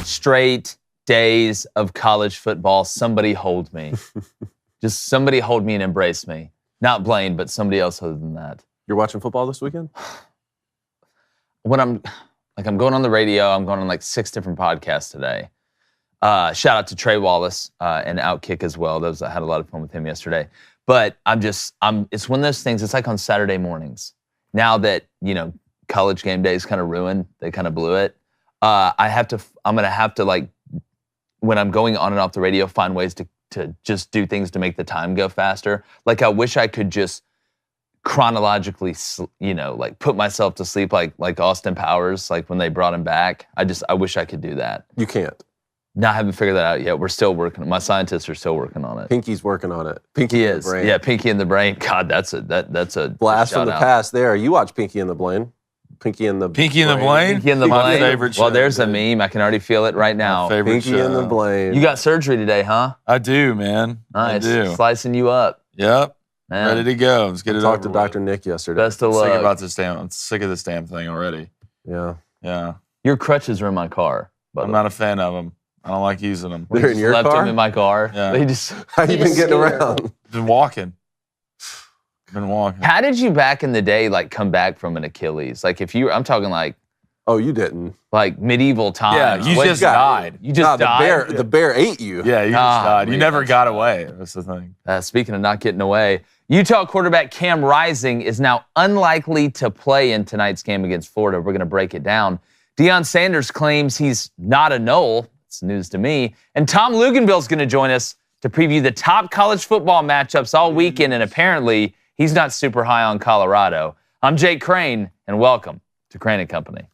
straight days of college football. Somebody hold me. Just somebody hold me and embrace me. Not Blaine, but somebody else other than that. You're watching football this weekend? When I'm going on the radio, I'm going on like 6 different podcasts today. Shout out to Trey Wallace and Outkick as well. I had a lot of fun with him yesterday. But it's one of those things, it's like on Saturday mornings. Now that, college game day is kind of ruined, they kind of blew it. I'm going to have to, like, when I'm going on and off the radio, find ways to just do things to make the time go faster. Like, I wish I could just chronologically, like put myself to sleep like Austin Powers, like when they brought him back. I wish I could do that. You can't. No, I haven't figured that out yet. We're still working. My scientists are still working on it. Pinky's working on it. Pinky is. Brain. Yeah, Pinky in the Brain. God, that's a blast from the past there. You watch Pinky in the Brain. Pinky in the Brain. Pinky in the My Brain. favorite show. Well, there's a meme. I can already feel it right now. My favorite Pinky in the Brain. You got surgery today, huh? I do, man. Nice. I do. Slicing you up. Yep. Man. Ready to go. Let's get it over. Talked to Dr. Nick yesterday. Best of luck. I'm sick of this damn thing already. Yeah. Yeah. Your crutches are in my car. I'm not a fan of them. I don't like using them. They're in your left car? them in my car. Yeah. How you been getting around? Been walking. How did you back in the day like come back from an Achilles? Like I'm talking like. Oh, you didn't. Like medieval times. Yeah, you just died. You just died. The bear ate you. Yeah, you just died. You never got away. That's the thing. Speaking of not getting away, Utah quarterback Cam Rising is now unlikely to play in tonight's game against Florida. We're going to break it down. Deion Sanders claims he's not a nole. It's news to me. And Tom Luginbill is going to join us to preview the top college football matchups all weekend. And apparently, he's not super high on Colorado. I'm Jake Crane, and welcome to Crane & Company.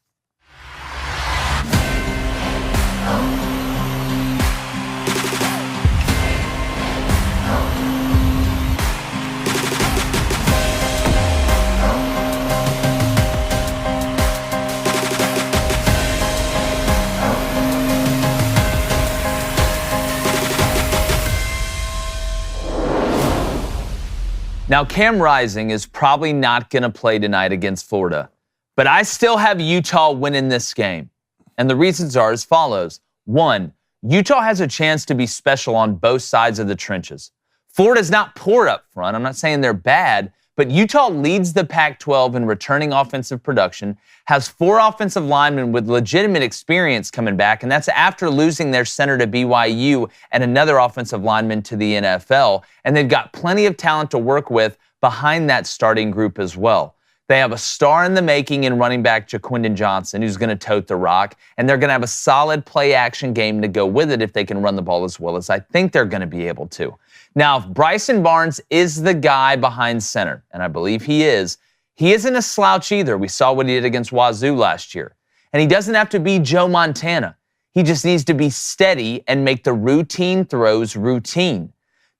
Now, Cam Rising is probably not going to play tonight against Florida, but I still have Utah winning this game. And the reasons are as follows. 1, Utah has a chance to be special on both sides of the trenches. Florida's not poor up front. I'm not saying they're bad, but Utah leads the Pac-12 in returning offensive production, has 4 offensive linemen with legitimate experience coming back, and that's after losing their center to BYU and another offensive lineman to the NFL, and they've got plenty of talent to work with behind that starting group as well. They have a star in the making in running back Jaquindon Johnson, who's going to tote the rock, and they're going to have a solid play-action game to go with it if they can run the ball as well as I think they're going to be able to. Now, if Bryson Barnes is the guy behind center, and I believe he isn't a slouch either. We saw what he did against Wazoo last year. And he doesn't have to be Joe Montana. He just needs to be steady and make the routine throws routine.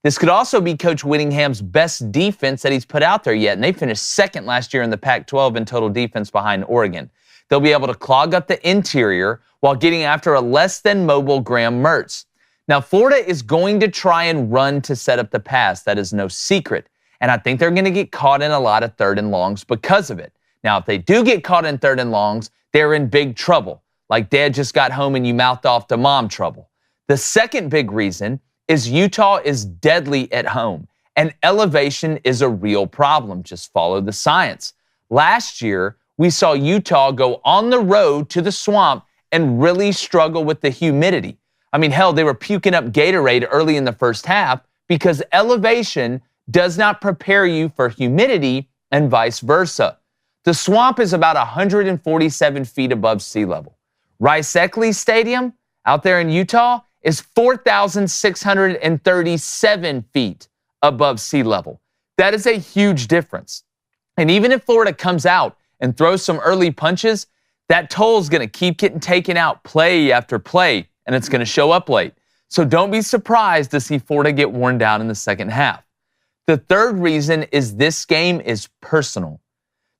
This could also be Coach Whittingham's best defense that he's put out there yet, and they finished second last year in the Pac-12 in total defense behind Oregon. They'll be able to clog up the interior while getting after a less than mobile Graham Mertz. Now, Florida is going to try and run to set up the pass. That is no secret. And I think they're going to get caught in a lot of 3rd and longs because of it. Now, if they do get caught in 3rd and longs, they're in big trouble. Like Dad just got home and you mouthed off to Mom trouble. The second big reason is Utah is deadly at home. And elevation is a real problem. Just follow the science. Last year, we saw Utah go on the road to the swamp and really struggle with the humidity. I mean, hell, they were puking up Gatorade early in the first half because elevation does not prepare you for humidity and vice versa. The swamp is about 147 feet above sea level. Rice-Eccles Stadium out there in Utah is 4,637 feet above sea level. That is a huge difference. And even if Florida comes out and throws some early punches, that toll is going to keep getting taken out play after play, and it's going to show up late. So don't be surprised to see Florida get worn down in the second half. The third reason is this game is personal.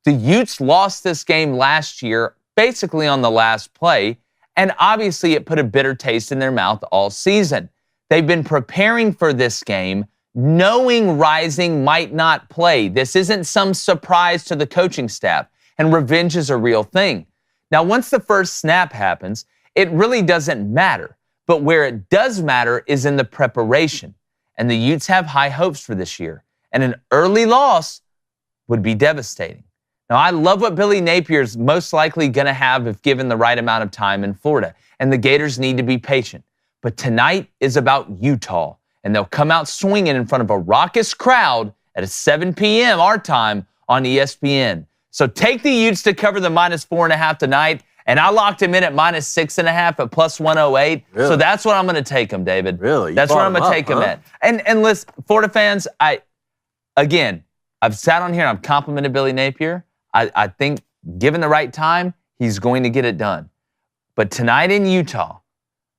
The Utes lost this game last year, basically on the last play, and obviously it put a bitter taste in their mouth all season. They've been preparing for this game, knowing Rising might not play. This isn't some surprise to the coaching staff, and revenge is a real thing. Now, once the first snap happens, it really doesn't matter. But where it does matter is in the preparation. And the Utes have high hopes for this year. And an early loss would be devastating. Now, I love what Billy Napier's most likely going to have if given the right amount of time in Florida. And the Gators need to be patient. But tonight is about Utah. And they'll come out swinging in front of a raucous crowd at 7 p.m. our time on ESPN. So take the Utes to cover the -4.5 tonight. And I locked him in at -6.5 at +108. Really? So that's what I'm going to take him, David. Really? That's where I'm going to take him at. And listen, Florida fans, I've sat on here and I've complimented Billy Napier. I think given the right time, he's going to get it done. But tonight in Utah,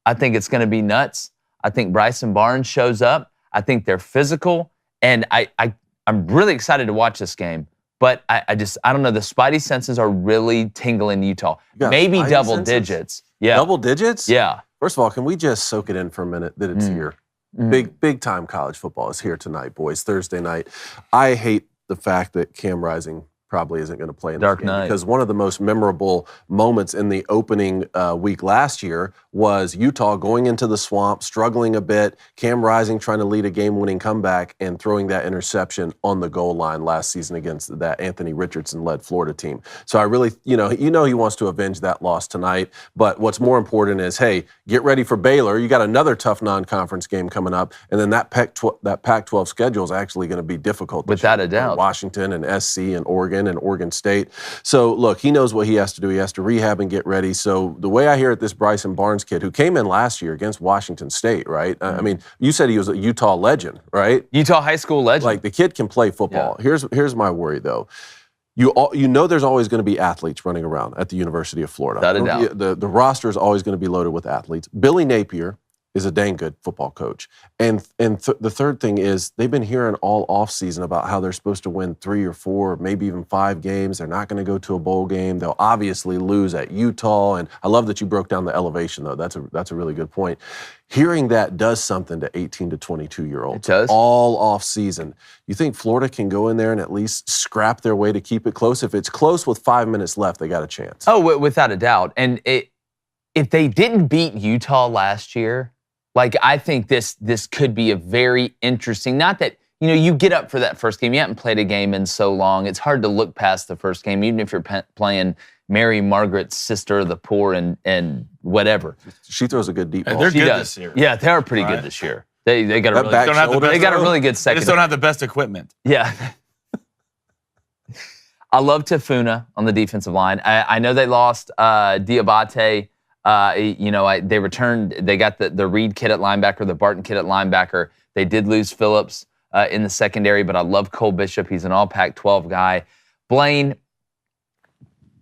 I think it's going to be nuts. I think Bryson Barnes shows up. I think they're physical. And I'm really excited to watch this game. But I don't know. The spidey senses are really tingling in Utah. Maybe double digits. Yeah. Double digits? Yeah. First of all, can we just soak it in for a minute that it's here? Big time college football is here tonight, boys. Thursday night. I hate the fact that Cam Rising probably isn't going to play in this game because one of the most memorable moments in the opening week last year was Utah going into the swamp, struggling a bit, Cam Rising trying to lead a game-winning comeback and throwing that interception on the goal line last season against that Anthony Richardson-led Florida team. So I really, he wants to avenge that loss tonight. But what's more important is, hey, get ready for Baylor. You got another tough non-conference game coming up, and then that Pac-12 schedule is actually going to be difficult. Without a doubt. Washington and SC and Oregon and Oregon State. So, look, he knows what he has to do. He has to rehab and get ready. So, the way I hear it, this Bryson Barnes kid, who came in last year against Washington State, right? I mean, you said he was a Utah legend, right? Utah high school legend. Like, the kid can play football. Yeah. Here's my worry, though. You know there's always going to be athletes running around at the University of Florida. Without a doubt. The roster is always going to be loaded with athletes. Billy Napier is a dang good football coach. And the third thing is they've been hearing all offseason about how they're supposed to win 3 or 4, maybe even 5 games. They're not going to go to a bowl game. They'll obviously lose at Utah. And I love that you broke down the elevation, though. That's a really good point. Hearing that does something to 18 to 22-year-olds. It does. All offseason. You think Florida can go in there and at least scrap their way to keep it close? If it's close with 5 minutes left, they got a chance. Oh, without a doubt. And if they didn't beat Utah last year, I think this could be a very interesting, not that, you get up for that first game. You haven't played a game in so long. It's hard to look past the first game, even if you're playing Mary Margaret's Sister of the Poor and whatever. She throws a good deep ball. They're good this year. Yeah, they are pretty good this year. They got a really good second. They just don't have the best equipment. Yeah. I love Tafuna on the defensive line. I know they lost Diabate. They returned. They got the Reed kid at linebacker, the Barton kid at linebacker. They did lose Phillips in the secondary, but I love Cole Bishop. He's an all Pac-12 guy. Blaine,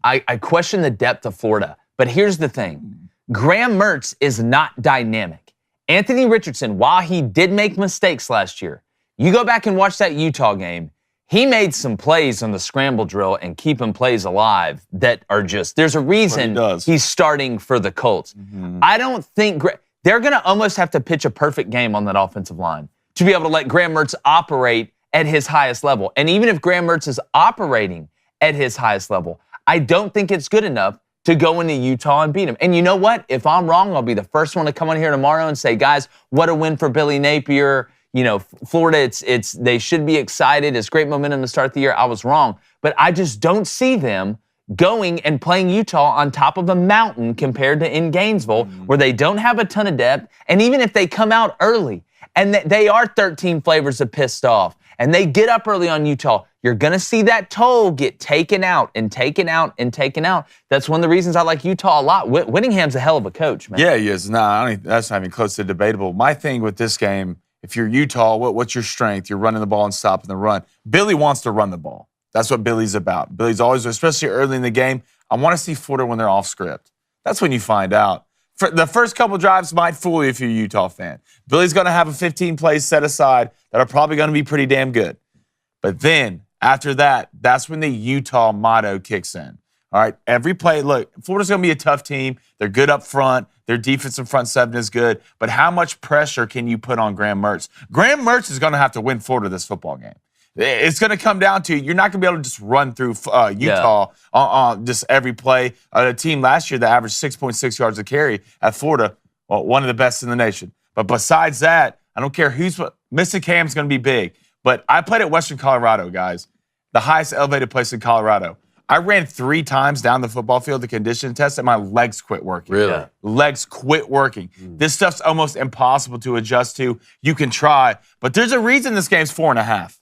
I question the depth of Florida, but here's the thing. Graham Mertz is not dynamic. Anthony Richardson, while he did make mistakes last year, you go back and watch that Utah game, he made some plays on the scramble drill and keeping plays alive that are just, there's a reason he's starting for the Colts. Mm-hmm. I don't think, they're going to almost have to pitch a perfect game on that offensive line to be able to let Graham Mertz operate at his highest level. And even if Graham Mertz is operating at his highest level, I don't think it's good enough to go into Utah and beat him. And you know what? If I'm wrong, I'll be the first one to come on here tomorrow and say, guys, what a win for Billy Napier. Florida, they should be excited. It's great momentum to start the year. I was wrong. But I just don't see them going and playing Utah on top of a mountain compared to in Gainesville, where they don't have a ton of depth. And even if they come out early, and they are 13 flavors of pissed off, and they get up early on Utah, you're going to see that toll get taken out and taken out and taken out. That's one of the reasons I like Utah a lot. Whittingham's a hell of a coach, man. Yeah, he is. No, that's not even close to debatable. My thing with this game, if you're Utah, what's your strength? You're running the ball and stopping the run. Billy wants to run the ball. That's what Billy's about. Billy's always, especially early in the game, I want to see Florida when they're off script. That's when you find out. The first couple drives might fool you if you're a Utah fan. Billy's going to have a 15 plays set aside that are probably going to be pretty damn good. But then, after that, that's when the Utah motto kicks in. All right, every play, look, Florida's going to be a tough team. They're good up front. Their defensive front seven is good. But how much pressure can you put on Graham Mertz? Graham Mertz is going to have to win Florida this football game. It's going to come down to you're not going to be able to just run through Utah on just every play. A team last year that averaged 6.6 yards a carry at Florida, well, one of the best in the nation. But besides that, I don't care missing Cam's going to be big. But I played at Western Colorado, guys, the highest elevated place in Colorado. I ran 3 times down the football field to condition test, and my legs quit working. Really? Yeah. Legs quit working. This stuff's almost impossible to adjust to. You can try, but there's a reason this game's 4.5.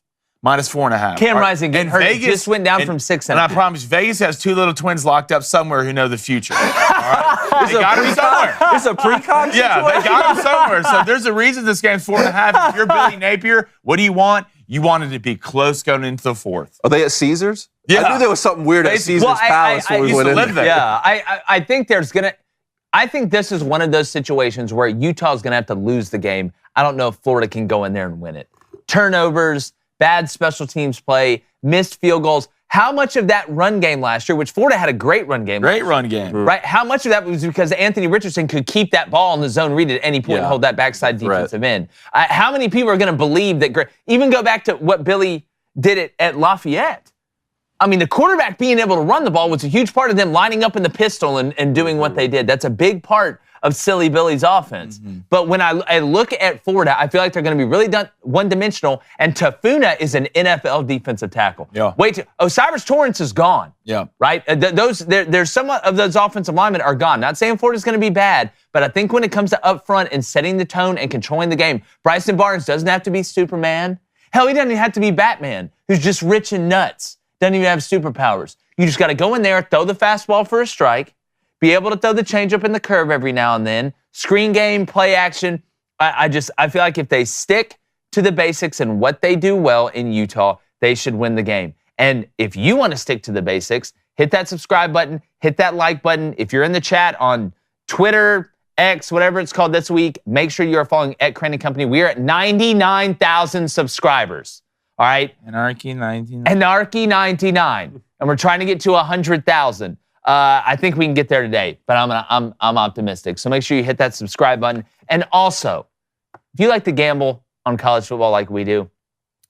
Minus 4.5. Cam Rising getting hurt. Vegas just went down from 6.5. And I promise, Vegas has 2 little twins locked up somewhere who know the future. All right? They got to be somewhere. It's a pre-con situation? Yeah, they got to be somewhere. So there's a reason this game's 4.5. If you're Billy Napier, what do you want? You want it to be close going into the 4th. Are they at Caesars? Yeah. I knew there was something weird at Caesars Palace when we went in there. Yeah, I think I think this is one of those situations where Utah's going to have to lose the game. I don't know if Florida can go in there and win it. Turnovers, bad special teams play, missed field goals. How much of that run game last year, which Florida had a great run game. Great run game. Right? How much of that was because Anthony Richardson could keep that ball in the zone read at any point and hold that backside defensive end? How many people are going to believe that? Even go back to what Billy did at Lafayette. I mean, the quarterback being able to run the ball was a huge part of them lining up in the pistol and doing what they did. That's a big part of Silly Billy's offense. But when I look at Florida, I feel like they're going to be really one-dimensional, and Tafuna is an NFL defensive tackle. Yeah. Cyrus Torrance is gone. Yeah. Right? There's some of those offensive linemen are gone. Not saying Florida's going to be bad, but I think when it comes to up front and setting the tone and controlling the game, Bryson Barnes doesn't have to be Superman. Hell, he doesn't even have to be Batman, who's just rich and nuts. Doesn't even have superpowers. You just got to go in there, throw the fastball for a strike, be able to throw the changeup in the curve every now and then, screen game, play action. I feel like if they stick to the basics and what they do well in Utah, they should win the game. And if you want to stick to the basics, hit that subscribe button, hit that like button. If you're in the chat on Twitter, X, whatever it's called this week, make sure you are following @Crane & Company. We are at 99,000 subscribers. All right? Anarchy 99. Anarchy 99. And we're trying to get to 100,000. I think we can get there today, but I'm optimistic. So make sure you hit that subscribe button. And also, if you like to gamble on college football like we do,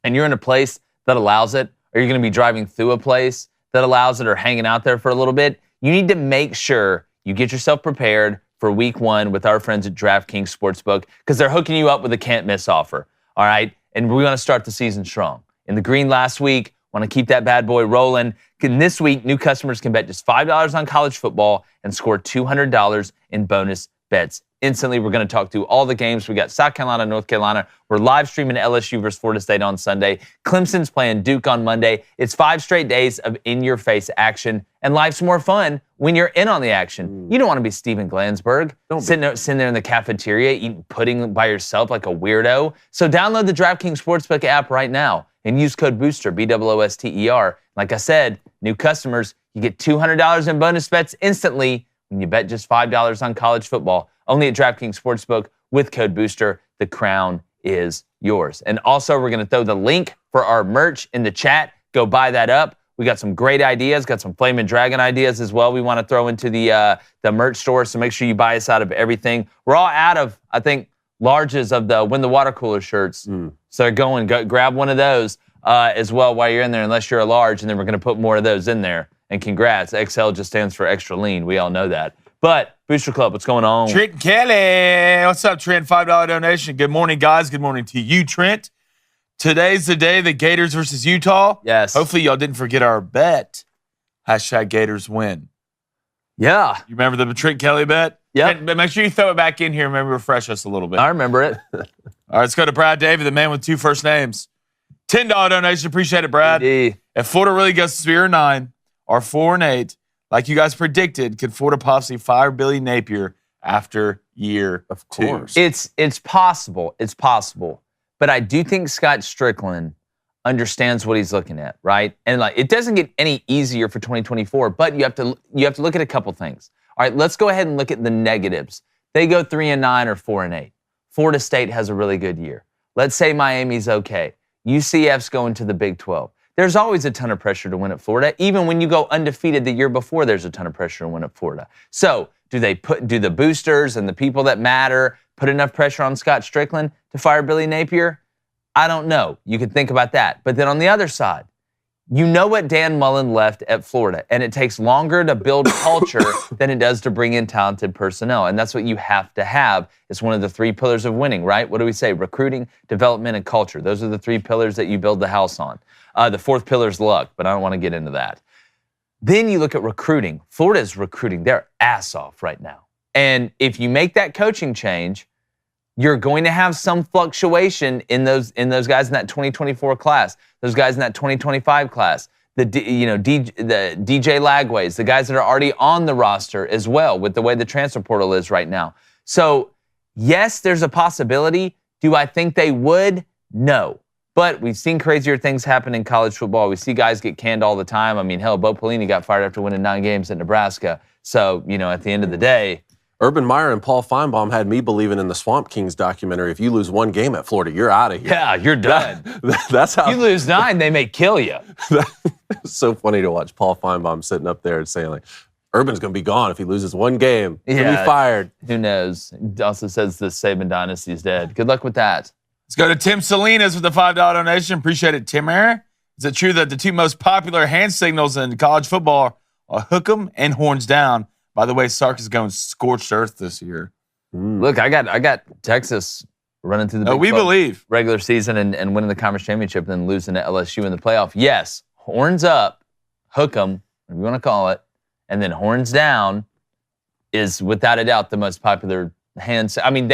and you're in a place that allows it, or you're going to be driving through a place that allows it or hanging out there for a little bit, you need to make sure you get yourself prepared for week 1 with our friends at DraftKings Sportsbook, because they're hooking you up with a can't-miss offer. All right? And we're going to start the season strong. In the green last week, want to keep that bad boy rolling. And this week, new customers can bet just $5 on college football and score $200 in bonus bets. Instantly, we're going to talk through all the games. We got South Carolina, North Carolina. We're live streaming LSU versus Florida State on Sunday. Clemson's playing Duke on Monday. It's 5 straight days of in-your-face action, and life's more fun when you're in on the action. You don't want to be Steven Glansberg, sitting there in the cafeteria eating pudding by yourself like a weirdo. So download the DraftKings Sportsbook app right now and use code BOOSTER, BOOSTER. Like I said, new customers, you get $200 in bonus bets instantly when you bet just $5 on college football. Only at DraftKings Sportsbook with code BOOSTER. The crown is yours. And also, we're going to throw the link for our merch in the chat. Go buy that up. We got some great ideas, got some Flamin' Dragon ideas as well we want to throw into the merch store, so make sure you buy us out of everything. We're all out of, I think, larges of the Win the Water Cooler shirts. So go grab one of those as well while you're in there, unless you're a large, and then we're going to put more of those in there. And congrats, XL just stands for extra lean. We all know that. But Booster Club, what's going on? Trent Kelly. What's up, Trent? $5 donation. Good morning, guys. Good morning to you, Trent. Today's the day, the Gators versus Utah. Yes. Hopefully y'all didn't forget our bet. # Gators win. Yeah. You remember the Trent Kelly bet? Yeah. But make sure you throw it back in here and maybe refresh us a little bit. I remember it. All right, let's go to Brad David, the man with 2 first names. $10 donation. Appreciate it, Brad. Indeed. If Florida really goes to 3-9 or 4-8, like you guys predicted, could Florida possibly fire Billy Napier after year 2? Of course. It's possible. It's possible. But I do think Scott Strickland understands what he's looking at, right? And like, it doesn't get any easier for 2024, but you have to look at a couple things. All right, let's go ahead and look at the negatives. They go 3-9 or 4-8. Florida State has a really good year. Let's say Miami's okay. UCF's going to the Big 12. There's always a ton of pressure to win at Florida. Even when you go undefeated the year before, there's a ton of pressure to win at Florida. So do the boosters and the people that matter put enough pressure on Scott Strickland to fire Billy Napier? I don't know. You could think about that. But then on the other side, you know what Dan Mullen left at Florida, and it takes longer to build culture than it does to bring in talented personnel. And that's what you have to have. It's one of the 3 pillars of winning, right? What do we say? Recruiting, development, and culture. Those are the 3 pillars that you build the house on. The 4th pillar is luck, but I don't want to get into that. Then you look at recruiting. Florida's recruiting their ass off right now. And if you make that coaching change, you're going to have some fluctuation in those guys in that 2024 class, those guys in that 2025 class, the DJ Lagways, the guys that are already on the roster as well with the way the transfer portal is right now. So, yes, there's a possibility. Do I think they would? No. But we've seen crazier things happen in college football. We see guys get canned all the time. I mean, hell, Bo Pelini got fired after winning 9 games at Nebraska. So, at the end of the day, Urban Meyer and Paul Feinbaum had me believing in the Swamp Kings documentary, if you lose 1 game at Florida, you're out of here. Yeah, you're done. That's how. You lose 9, they may kill you. It's so funny to watch Paul Feinbaum sitting up there and saying, like, Urban's going to be gone if he loses 1 game. He's going to be fired. Who knows? He also says the Saban dynasty is dead. Good luck with that. Let's go to Tim Salinas with the $5 donation. Appreciate it, Tim. Is it true that the 2 most popular hand signals in college football are hook 'em and horns down? By the way, Sark is going scorched earth this year. Look, I got Texas running through the we believe regular season and winning the conference championship and then losing to LSU in the playoff. Yes, horns up, hook 'em, whatever you want to call it, and then horns down is without a doubt the most popular hand. I mean,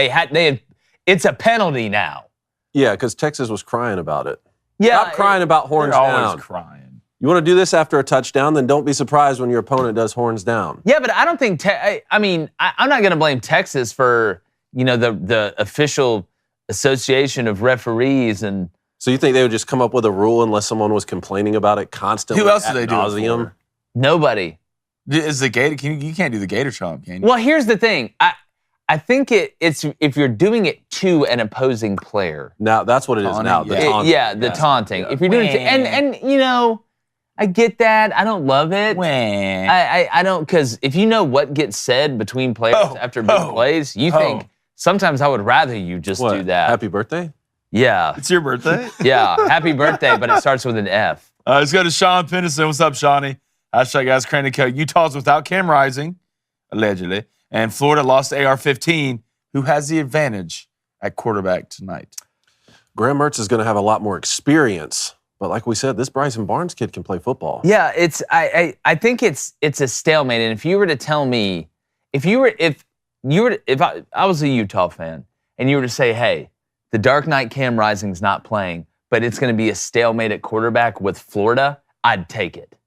it's a penalty now. Yeah, because Texas was crying about it. Yeah, Stop crying about horns they're down. always crying. You want to do this after a touchdown, then don't be surprised when your opponent does horns down. Yeah, but I don't think. I'm not going to blame Texas for the official association of referees and. So you think they would just come up with a rule unless someone was complaining about it constantly? Who else do they do it for? Nobody. Is the Gator? You can't do the Gator Trump, can you? Well, here's the thing. I think it's if you're doing it to an opposing player. Now that's what it is now. The taunting. The taunting. If you're doing it to, and I get that. I don't love it. I don't, because if you know what gets said between players after big plays, you think sometimes I would rather you just do that. Happy birthday? Yeah. It's your birthday? Yeah. Happy birthday, but it starts with an F. Let's go to Sean Pennison. What's up, Shawnee? #AskCranico. Utah's without Cam Rising, allegedly, and Florida lost to AR-15. Who has the advantage at quarterback tonight? Graham Mertz is going to have a lot more experience. But like we said, this Bryson Barnes kid can play football. Yeah, I think it's a stalemate. And if you were to tell me, if I was a Utah fan and you were to say, hey, the Dark Knight Cam Rising's not playing, but it's going to be a stalemate at quarterback with Florida, I'd take it.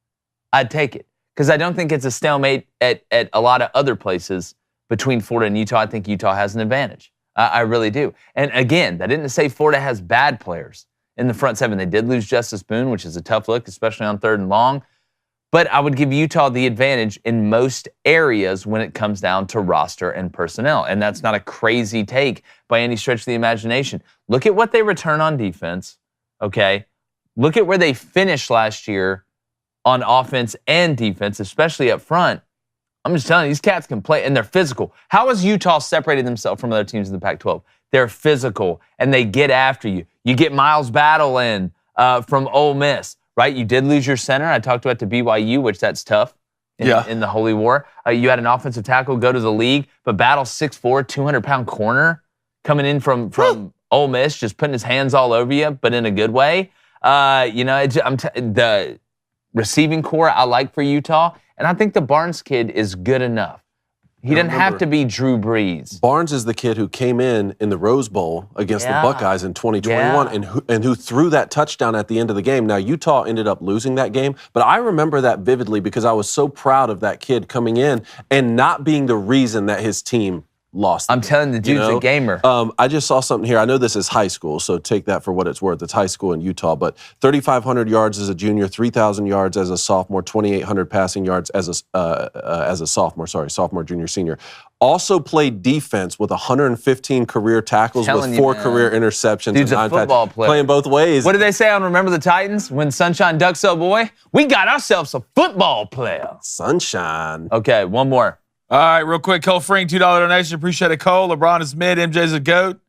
Because I don't think it's a stalemate at a lot of other places between Florida and Utah. I think Utah has an advantage. I really do. And again, that didn't say Florida has bad players in the front 7. They did lose Justice Boone, which is a tough look, especially on 3rd and long. But I would give Utah the advantage in most areas when it comes down to roster and personnel. And that's not a crazy take by any stretch of the imagination. Look at what they return on defense, okay? Look at where they finished last year on offense and defense, especially up front. I'm just telling you, these cats can play, and they're physical. How has Utah separated themselves from other teams in the Pac-12? They're physical, and they get after you. You get Miles Battle in from Ole Miss, right? You did lose your center. I talked about to BYU, which that's tough in the Holy War. You had an offensive tackle go to the league, but Battle 6'4", 200-pound corner coming in from Ole Miss, just putting his hands all over you, but in a good way. The receiving core I like for Utah, and I think the Barnes kid is good enough. He doesn't have to be Drew Brees. Barnes is the kid who came in the Rose Bowl against the Buckeyes in 2021 and who threw that touchdown at the end of the game. Now, Utah ended up losing that game, but I remember that vividly because I was so proud of that kid coming in and not being the reason that his team lost. I'm telling the dude's a gamer. I just saw something here. I know this is high school, so take that for what it's worth. It's high school in Utah, but 3,500 yards as a junior, 3,000 yards as a sophomore, 2,800 passing yards as a sophomore. Sorry, sophomore, junior, senior. Also played defense with 115 career tackles with 4 career interceptions. Dude's and 9 a football player. Playing both ways. What did they say on Remember the Titans? When Sunshine Ducks so boy, we got ourselves a football player. Sunshine. Okay, one more. All right, real quick, Cole Fring, $2 donation. Appreciate it, Cole. LeBron is mid. MJ's a GOAT.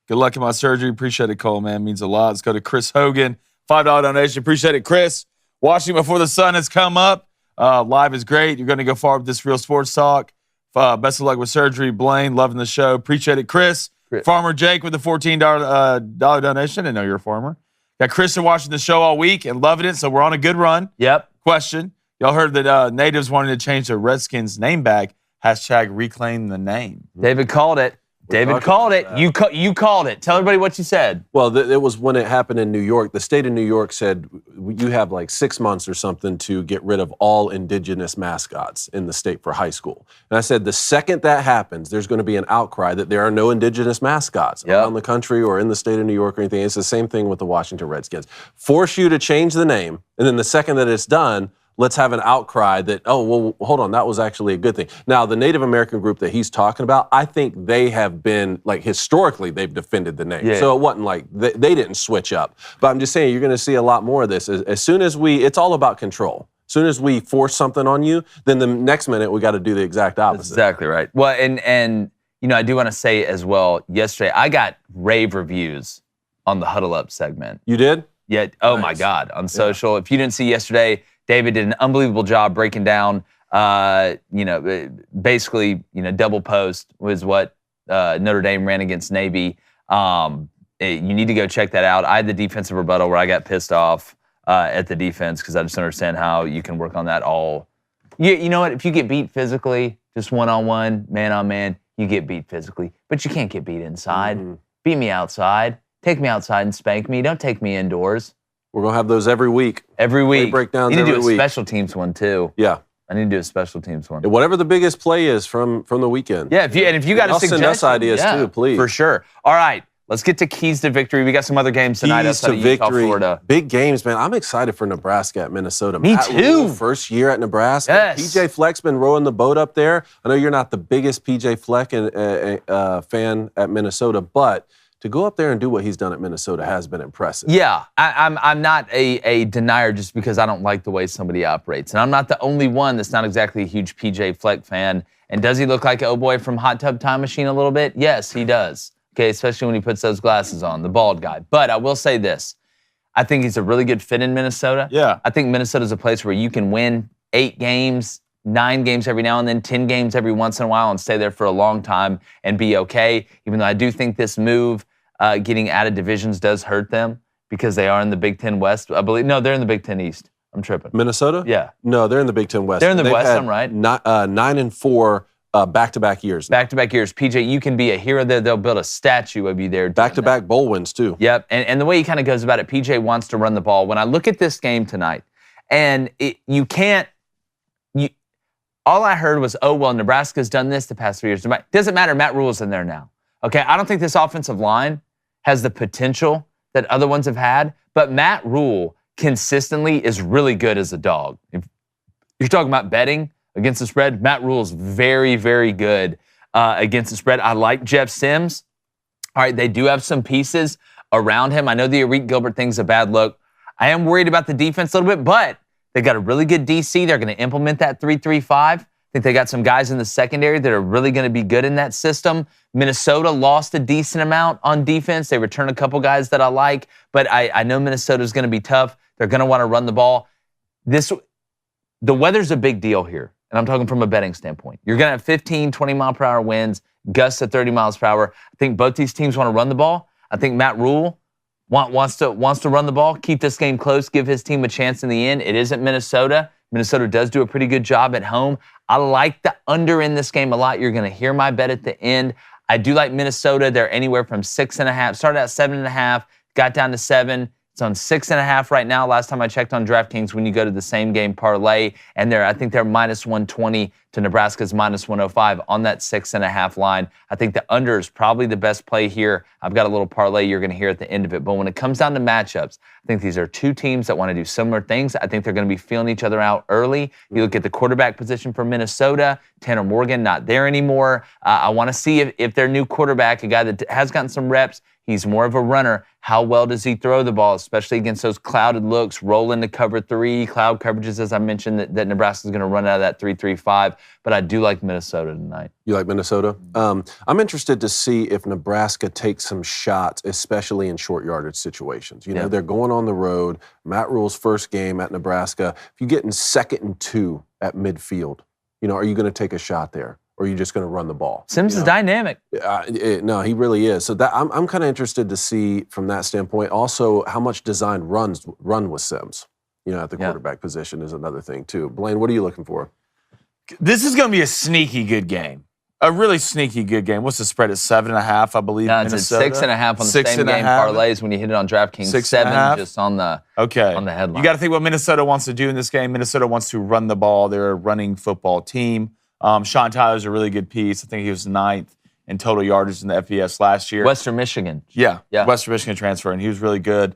Good luck in my surgery. Appreciate it, Cole, man. Means a lot. Let's go to Chris Hogan. $5 donation. Appreciate it, Chris. Watching before the sun has come up. Live is great. You're going to go far with this Real Sports Talk. Best of luck with surgery. Blaine, loving the show. Appreciate it, Chris. Farmer Jake with the $14 donation. I didn't know you're a farmer. Got Kristen watching the show all week and loving it, so we're on a good run. Yep. Question. Y'all heard that natives wanted to change the Redskins name back. # reclaim the name. David called it. David called it. You called it. Tell everybody what you said. Well, it was when it happened in New York. The state of New York said you have like 6 months or something to get rid of all indigenous mascots in the state for high school. And I said the second that happens, there's going to be an outcry that there are no indigenous mascots around the country or in the state of New York or anything. It's the same thing with the Washington Redskins. Force you to change the name, and then the second that it's done, let's have an outcry that, oh, well, hold on, that was actually a good thing. Now, the Native American group that he's talking about, I think they have been, like, historically, they've defended the name. Yeah. So it wasn't like they didn't switch up. But I'm just saying, you're going to see a lot more of this. As soon as it's all about control. As soon as we force something on you, then the next minute we got to do the exact opposite. That's exactly right. Well, and I do want to say as well, yesterday, I got rave reviews on the Huddle Up segment. You did? Yeah. Oh, nice. My God. On social. If you didn't see yesterday, David did an unbelievable job breaking down, basically, double post was what Notre Dame ran against Navy. You need to go check that out. I had the defensive rebuttal where I got pissed off at the defense because I just understand how you can work on that all. You know what? If you get beat physically, just one-on-one, man-on-man, you get beat physically. But you can't get beat inside. Mm-hmm. Beat me outside. Take me outside and spank me. Don't take me indoors. We're going to have those every week. Every week. Breakdowns you need every to do a week. special teams one, too. Yeah. I need to do a special teams one. Whatever the biggest play is from the weekend. Yeah, if you got a suggestion. Send us ideas, too, please. For sure. All right, let's get to keys to victory. We got some other games tonight outside of Utah, Florida. Big games, man. I'm excited for Nebraska at Minnesota. Me Matt too. Rule, first year at Nebraska. Yes. PJ Fleck's been rowing the boat up there. I know you're not the biggest PJ Fleck fan at Minnesota, but to go up there and do what he's done at Minnesota has been impressive. Yeah, I'm not a denier just because I don't like the way somebody operates. And I'm not the only one that's not exactly a huge PJ Fleck fan. And does he look like Oh Boy from Hot Tub Time Machine a little bit? Yes, he does. Okay, especially when he puts those glasses on, the bald guy. But I will say this. I think he's a really good fit in Minnesota. Yeah. I think Minnesota's a place where you can win 8 games, 9 games every now and then, 10 games every once in a while and stay there for a long time and be okay, even though I do think this move getting out of divisions does hurt them because they are in the Big Ten West. I believe. No, they're in the Big Ten East. I'm tripping. Minnesota? Yeah. No, they're in the Big Ten West. They're in the West, I'm right. 9-4 back-to-back years. Back-to-back years. PJ, you can be a hero there. They'll build a statue of you there. Back-to-back bowl wins, too. Yep. And the way he kind of goes about it, PJ wants to run the ball. When I look at this game tonight, and all I heard was, oh, well, Nebraska's done this the past 3 years. Doesn't matter. Matt Rule's in there now. Okay, I don't think this offensive line has the potential that other ones have had, but Matt Rule consistently is really good as a dog. If you're talking about betting against the spread, Matt Rule is very, very good against the spread. I like Jeff Sims. All right, they do have some pieces around him. I know the Arik Gilbert thing's a bad look. I am worried about the defense a little bit, but they've got a really good DC. They're going to implement that 3-3-5. I think they got some guys in the secondary that are really going to be good in that system. Minnesota lost a decent amount on defense. They returned a couple guys that I like, but I know Minnesota's going to be tough. They're going to want to run the ball. The weather's a big deal here, and I'm talking from a betting standpoint. You're going to have 15, 20-mile-per-hour winds, gusts at 30 miles per hour. I think both these teams want to run the ball. I think Matt Rule wants to run the ball, keep this game close, give his team a chance in the end. It isn't Minnesota. Minnesota does do a pretty good job at home. I like the under in this game a lot. You're going to hear my bet at the end. I do like Minnesota. They're anywhere from 6.5. Started at 7.5, got down to 7. It's on 6.5 right now. Last time I checked on DraftKings, when you go to the same game parlay, and I think they're minus 120 to Nebraska's minus 105 on that 6.5 line. I think the under is probably the best play here. I've got a little parlay you're going to hear at the end of it. But when it comes down to matchups, I think these are two teams that want to do similar things. I think they're going to be feeling each other out early. You look at the quarterback position for Minnesota, Tanner Morgan, not there anymore. I want to see if their new quarterback, a guy that has gotten some reps, he's more of a runner. How well does he throw the ball, especially against those clouded looks, roll into cover 3, cloud coverages, as I mentioned, that Nebraska's going to run out of that 3-3-5. but I do like Minnesota tonight. You like Minnesota? I'm interested to see if Nebraska takes some shots, especially in short yardage situations. You know, they're going on the road. Matt Rule's first game at Nebraska. If you get in 2nd and 2 at midfield, you know, are you going to take a shot there? Or are you just going to run the ball? Sims is dynamic. No, he really is. So that I'm kind of interested to see from that standpoint. Also, how much design run with Sims, you know, at the quarterback position is another thing too. Blaine, what are you looking for? This is going to be a sneaky good game. A really sneaky good game. What's the spread? It's 7.5, I believe. No, it's at 6.5 on the same game parlays when you hit it on DraftKings. 7 just on the headline. You got to think what Minnesota wants to do in this game. Minnesota wants to run the ball. They're a running football team. Sean Tyler's a really good piece. I think he was 9th in total yardage in the FBS last year. Western Michigan. Yeah. Western Michigan transfer, and he was really good.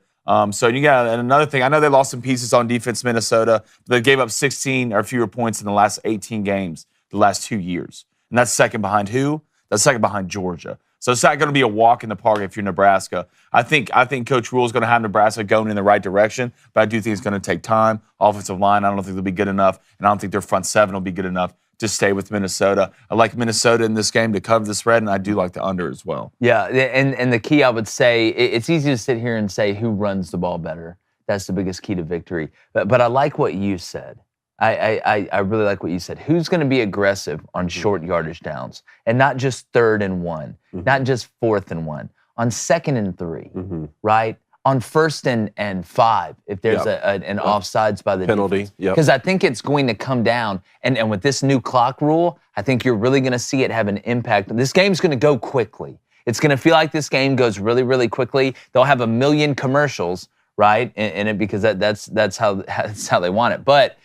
So you got another thing. I know they lost some pieces on defense, Minnesota. They gave up 16 or fewer points in the last 18 games the last 2 years. And that's second behind who? That's second behind Georgia. So it's not going to be a walk in the park if you're Nebraska. I think Coach Rule is going to have Nebraska going in the right direction, but I do think it's going to take time. Offensive line, I don't think they'll be good enough, and I don't think their front seven will be good enough to stay with Minnesota. I like Minnesota in this game to cover the spread, and I do like the under as well. Yeah, and the key, I would say, it's easy to sit here and say who runs the ball better. That's the biggest key to victory. But I like what you said. I really like what you said. Who's going to be aggressive on short yardage downs? And not just 3rd and 1, not just 4th and 1, on 2nd and 3, right? On 1st and 5, if there's an offsides by the penalty. Because I think it's going to come down, and with this new clock rule, I think you're really going to see it have an impact. This game's going to go quickly. It's going to feel like this game goes really, really quickly. They'll have a million commercials, right, in it because that's how they want it. But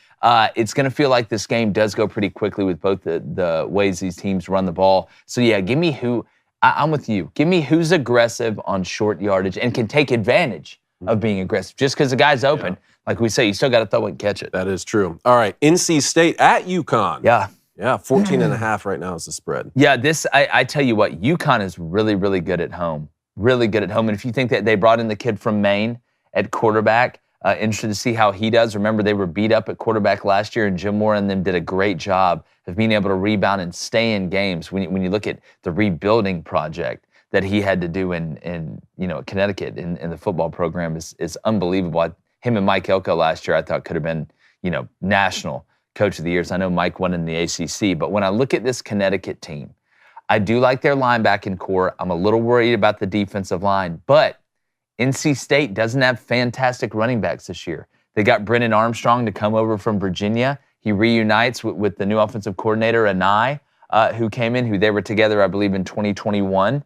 it's going to feel like this game does go pretty quickly with both the ways these teams run the ball. So, yeah, give me who – I'm with you. Give me who's aggressive on short yardage and can take advantage of being aggressive. Just because the guy's open, like we say, you still got to throw it and catch it. That is true. All right, NC State at UConn. Yeah, 14.5 right now is the spread. Yeah, I tell you what, UConn is really, really good at home. Really good at home. And if you think that they brought in the kid from Maine at quarterback, interested to see how he does. Remember, they were beat up at quarterback last year, and Jim Moore and them did a great job of being able to rebound and stay in games. When you look at the rebuilding project that he had to do in Connecticut in the football program is unbelievable. Him and Mike Elko last year, I thought could have been national coach of the year. I know Mike won in the ACC, but when I look at this Connecticut team, I do like their linebacking core. I'm a little worried about the defensive line, but NC State doesn't have fantastic running backs this year. They got Brennan Armstrong to come over from Virginia. He reunites with the new offensive coordinator, Anai, who came in, who they were together, I believe, in 2021.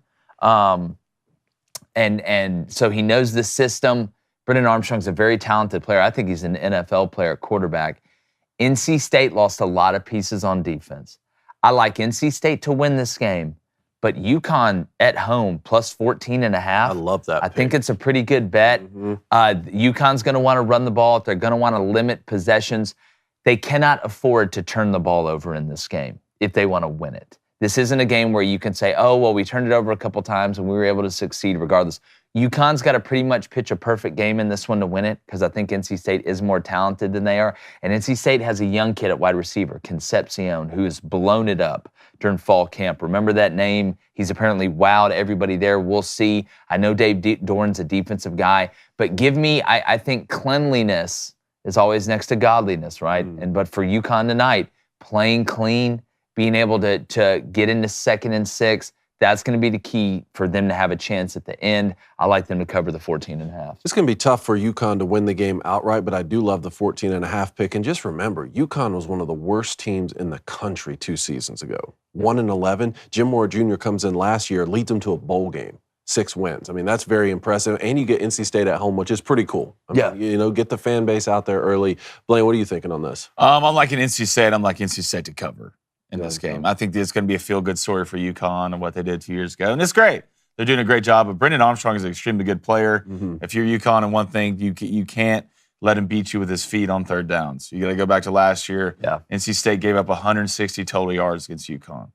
And so he knows the system. Brennan Armstrong's a very talented player. I think he's an NFL player, quarterback. NC State lost a lot of pieces on defense. I like NC State to win this game. But UConn at home plus 14.5. I love that. I think it's a pretty good bet. UConn's going to want to run the ball. They're going to want to limit possessions. They cannot afford to turn the ball over in this game if they want to win it. This isn't a game where you can say, oh, well, we turned it over a couple times and we were able to succeed regardless. UConn's got to pretty much pitch a perfect game in this one to win it because I think NC State is more talented than they are. And NC State has a young kid at wide receiver, Concepcion, who has blown it up during fall camp. Remember that name? He's apparently wowed everybody there. We'll see. I know Dave Doran's a defensive guy, but give me, I think cleanliness is always next to godliness, right? But for UConn tonight, playing clean, being able to get into 2nd and 6, that's going to be the key for them to have a chance at the end. I like them to cover the 14.5. It's going to be tough for UConn to win the game outright, but I do love the 14.5 pick. And just remember, UConn was one of the worst teams in the country 2 seasons ago. 1-11. Jim Moore Jr. comes in last year, leads them to a bowl game. 6 wins. I mean, that's very impressive. And you get NC State at home, which is pretty cool. I mean, get the fan base out there early. Blaine, what are you thinking on this? I'm liking NC State. I'm liking NC State to cover in this game. I think it's going to be a feel-good story for UConn and what they did 2 years ago. And it's great. They're doing a great job. But Brendan Armstrong is an extremely good player. If you're UConn in one thing, you can't let him beat you with his feet on 3rd downs. You got to go back to last year. NC State gave up 160 total yards against UConn.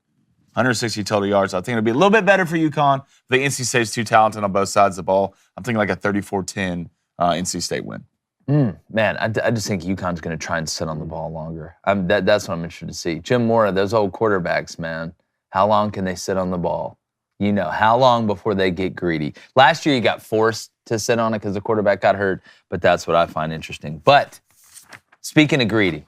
160 total yards. I think it'll be a little bit better for UConn. The NC State's too talented on both sides of the ball. I'm thinking like a 34-10 NC State win. Man, I just think UConn's going to try and sit on the ball longer. That's what I'm interested to see. Jim Mora, those old quarterbacks, man, how long can they sit on the ball? You know, how long before they get greedy? Last year, you got forced to sit on it because the quarterback got hurt, but that's what I find interesting. But speaking of greedy,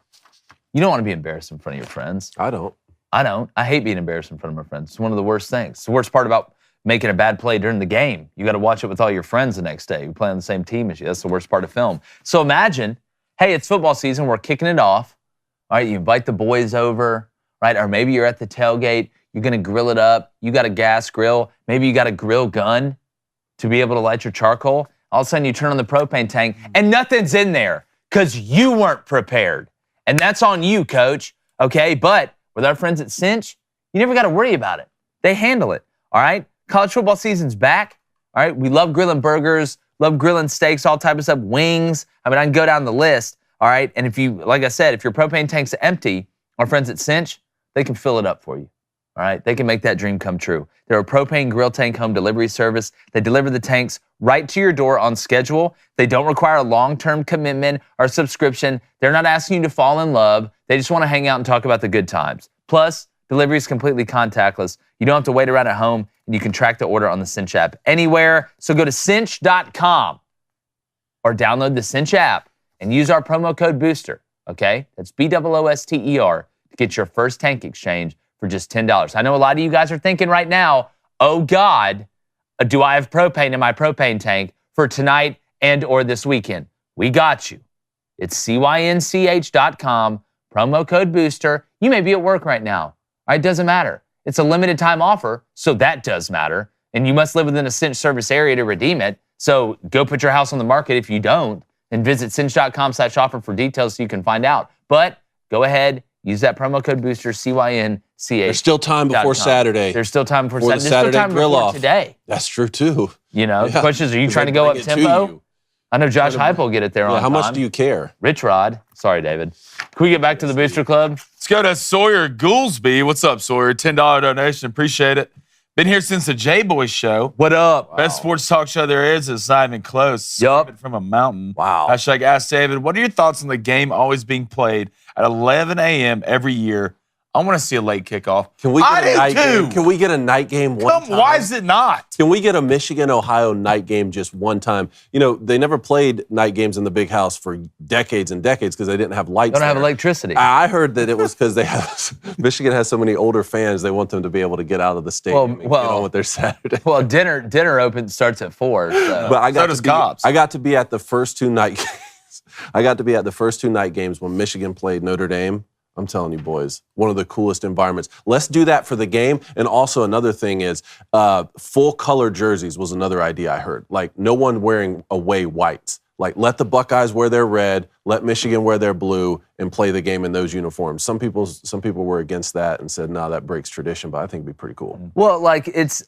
you don't want to be embarrassed in front of your friends. I don't. I hate being embarrassed in front of my friends. It's one of the worst things. It's the worst part about making a bad play during the game. You got to watch it with all your friends the next day. You play on the same team as you. That's the worst part of film. So imagine, hey, it's football season. We're kicking it off. All right, you invite the boys over, right? Or maybe you're at the tailgate. You're going to grill it up. You got a gas grill. Maybe you got a grill gun to be able to light your charcoal. All of a sudden, you turn on the propane tank, and nothing's in there because you weren't prepared. And that's on you, coach, okay? But with our friends at Cinch, you never got to worry about it. They handle it, all right? College football season's back, all right? We love grilling burgers, love grilling steaks, all type of stuff, wings. I mean, I can go down the list, all right? And if you, like I said, if your propane tank's empty, our friends at Cinch, they can fill it up for you, all right? They can make that dream come true. They're a propane grill tank home delivery service. They deliver the tanks right to your door on schedule. They don't require a long-term commitment or subscription. They're not asking you to fall in love. They just want to hang out and talk about the good times. Plus, delivery is completely contactless. You don't have to wait around at home, and you can track the order on the Cinch app anywhere. So go to cinch.com or download the Cinch app and use our promo code BOOSTER, okay? That's BOOSTER to get your first tank exchange for just $10. I know a lot of you guys are thinking right now, oh God, do I have propane in my propane tank for tonight and or this weekend? We got you. It's cynch.com, promo code BOOSTER. You may be at work right now. All right, doesn't matter. It's a limited time offer, so that does matter. And you must live within a Cinch service area to redeem it. So go put your house on the market if you don't, and visit cinch.com/offer for details so you can find out. But go ahead, use that promo code BOOSTER, CYNCH. There's still time before Saturday. There's still time before Saturday. There's still time grill before off. Today. That's true, too. You know, the question is, are you trying to go up tempo? I know Josh Hype will get it there on time. How much do you care? Rich Rod. Sorry, David. Can we get back to the Booster Club? Let's go to Sawyer Goolsby. What's up, Sawyer? $10 donation. Appreciate it. Been here since the J-Boys show. What up? Best sports talk show there is. It's not even close. Yup. From a mountain. Wow. Hashtag Ask David. What are your thoughts on the game always being played at 11 a.m. every year? I want to see a late kickoff. Can we get a night game? Can we get a night game one time? Why is it not? Can we get a Michigan-Ohio night game just one time? You know, they never played night games in the big house for decades and decades because they didn't have lights. They don't have electricity. I heard that it was because they have Michigan has so many older fans. They want them to be able to get out of the stadium and get on with their Saturday. Well, dinner starts at 4. So. But so does Cops. I got to be at the first two night games. I got to be at the first two night games when Michigan played Notre Dame. I'm telling you, boys, one of the coolest environments. Let's do that for the game. And also another thing is full color jerseys was another idea I heard. Like no one wearing away whites. Like let the Buckeyes wear their red, let Michigan wear their blue, and play the game in those uniforms. Some people were against that and said, no, that breaks tradition, but I think it'd be pretty cool. Well, like it's...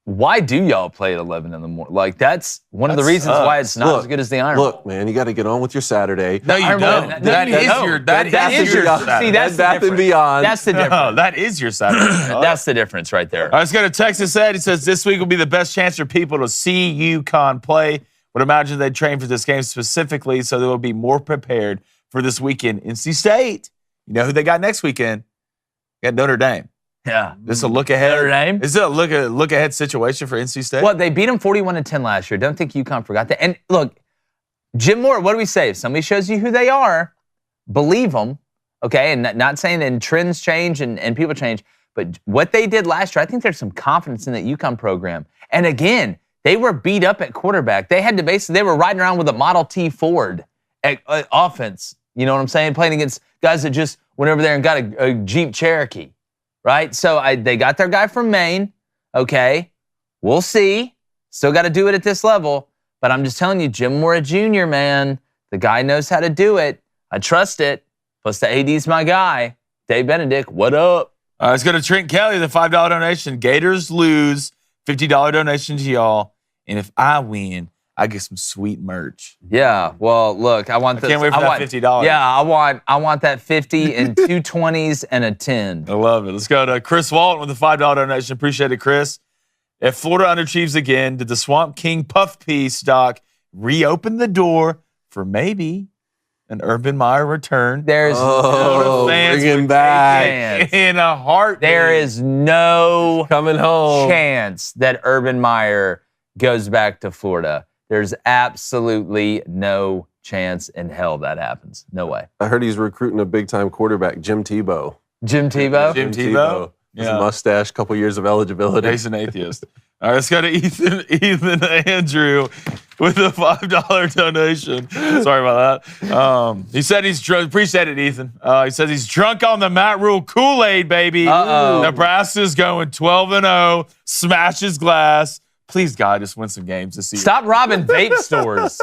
why do y'all play at 11 in the morning? Like, that's one of the reasons why it's not as good as the Iron Bowl. Look, man, you got to get on with your Saturday. No, you don't. That is your Saturday. See, that's Bath and Beyond. That's the difference. No, that is your Saturday. That's the difference right there. All right, let's go to Texas Ed. He says, this week will be the best chance for people to see UConn play. Would imagine they train for this game specifically so they will be more prepared for this weekend. NC State. You know who they got next weekend? They got Notre Dame. Yeah. This is a look ahead. Notre Dame? Is it a look ahead situation for NC State? Well, they beat them 41-10 last year. Don't think UConn forgot that. And look, Jim Moore, what do we say? If somebody shows you who they are, believe them, okay? And not saying that trends change and people change, but what they did last year, I think there's some confidence in that UConn program. And again, they were beat up at quarterback. They were riding around with a Model T Ford offense. You know what I'm saying? Playing against guys that just went over there and got a Jeep Cherokee. Right? So they got their guy from Maine. Okay. We'll see. Still got to do it at this level. But I'm just telling you, Jim Mora Jr., man, the guy knows how to do it. I trust it. Plus the AD's my guy. Dave Benedict, what up? Let's go to Trent Kelly, the $5 donation. Gators lose, $50 donation to y'all. And if I win, I get some sweet merch. Yeah, well, look, I want I can't wait for that $50. Yeah, I want that 50 and 2 20s and a 10. I love it. Let's go to Chris Walton with a $5 donation. Appreciate it, Chris. If Florida underachieves again, did the Swamp King puff piece, Doc, reopen the door for maybe an Urban Meyer return. There's bringing back in a heartbeat. There is no coming home chance that Urban Meyer goes back to Florida. There's absolutely no chance in hell that happens. No way. I heard he's recruiting a big-time quarterback, Jim Tebow. Jim Tebow? Jim Tebow? His mustache, couple years of eligibility. He's an atheist. All right, let's go to Ethan Andrew with a $5 donation. Sorry about that. He said he's drunk. Appreciate it, Ethan. He says he's drunk on the Matt Rule Kool-Aid, baby. Nebraska's going 12-0. Smashes glass. Please, God, just win some games this season. Stop robbing vape stores.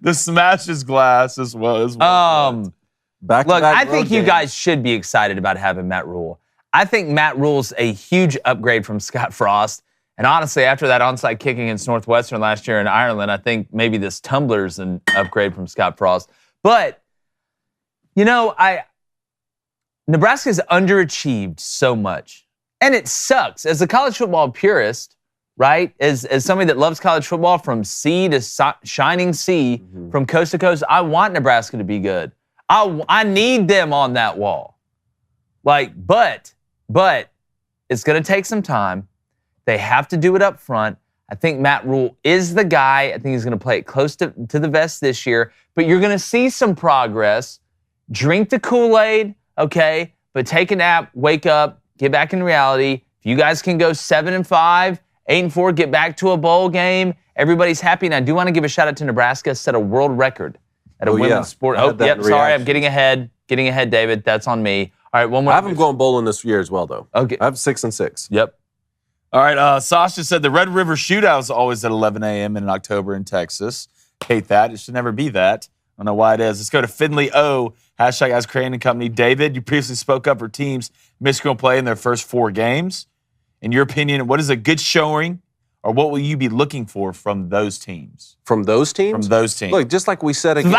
The smashes glass as well. Look, I think you games. guys should be excited about having Matt Rule. I think Matt Rule's a huge upgrade from Scott Frost. And honestly, after that onside kick against Northwestern last year in Ireland, I think maybe this tumbler's an upgrade from Scott Frost. But, you know, Nebraska's underachieved so much. And it sucks. As a college football purist, right, as somebody that loves college football from sea to shining sea, from coast to coast, I want Nebraska to be good. I need them on that wall. But it's going to take some time. They have to do it up front. I think Matt Rule is the guy. I think he's going to play it close to the vest this year. But you're going to see some progress. Drink the Kool-Aid, okay? But take a nap, wake up, get back in reality. If you guys can go 7-5, 8-4, get back to a bowl game, everybody's happy. And I do want to give a shout out to Nebraska, set a world record at a women's sport. Oh, yep, sorry, I'm getting ahead. Getting ahead, David. That's on me. All right, one more. I have them going bowling this year as well, though. Okay. I have 6-6. Yep. All right, Sasha said the Red River Shootout is always at 11 a.m. in October in Texas. Hate that. It should never be that. I don't know why it is. Let's go to Finley O. Hashtag As Crane and Company. David, you previously spoke up for teams Michigan will play in their first 4 games. In your opinion, what is a good showing, or what will you be looking for from those teams? From those teams? From those teams. Look, just like we said against...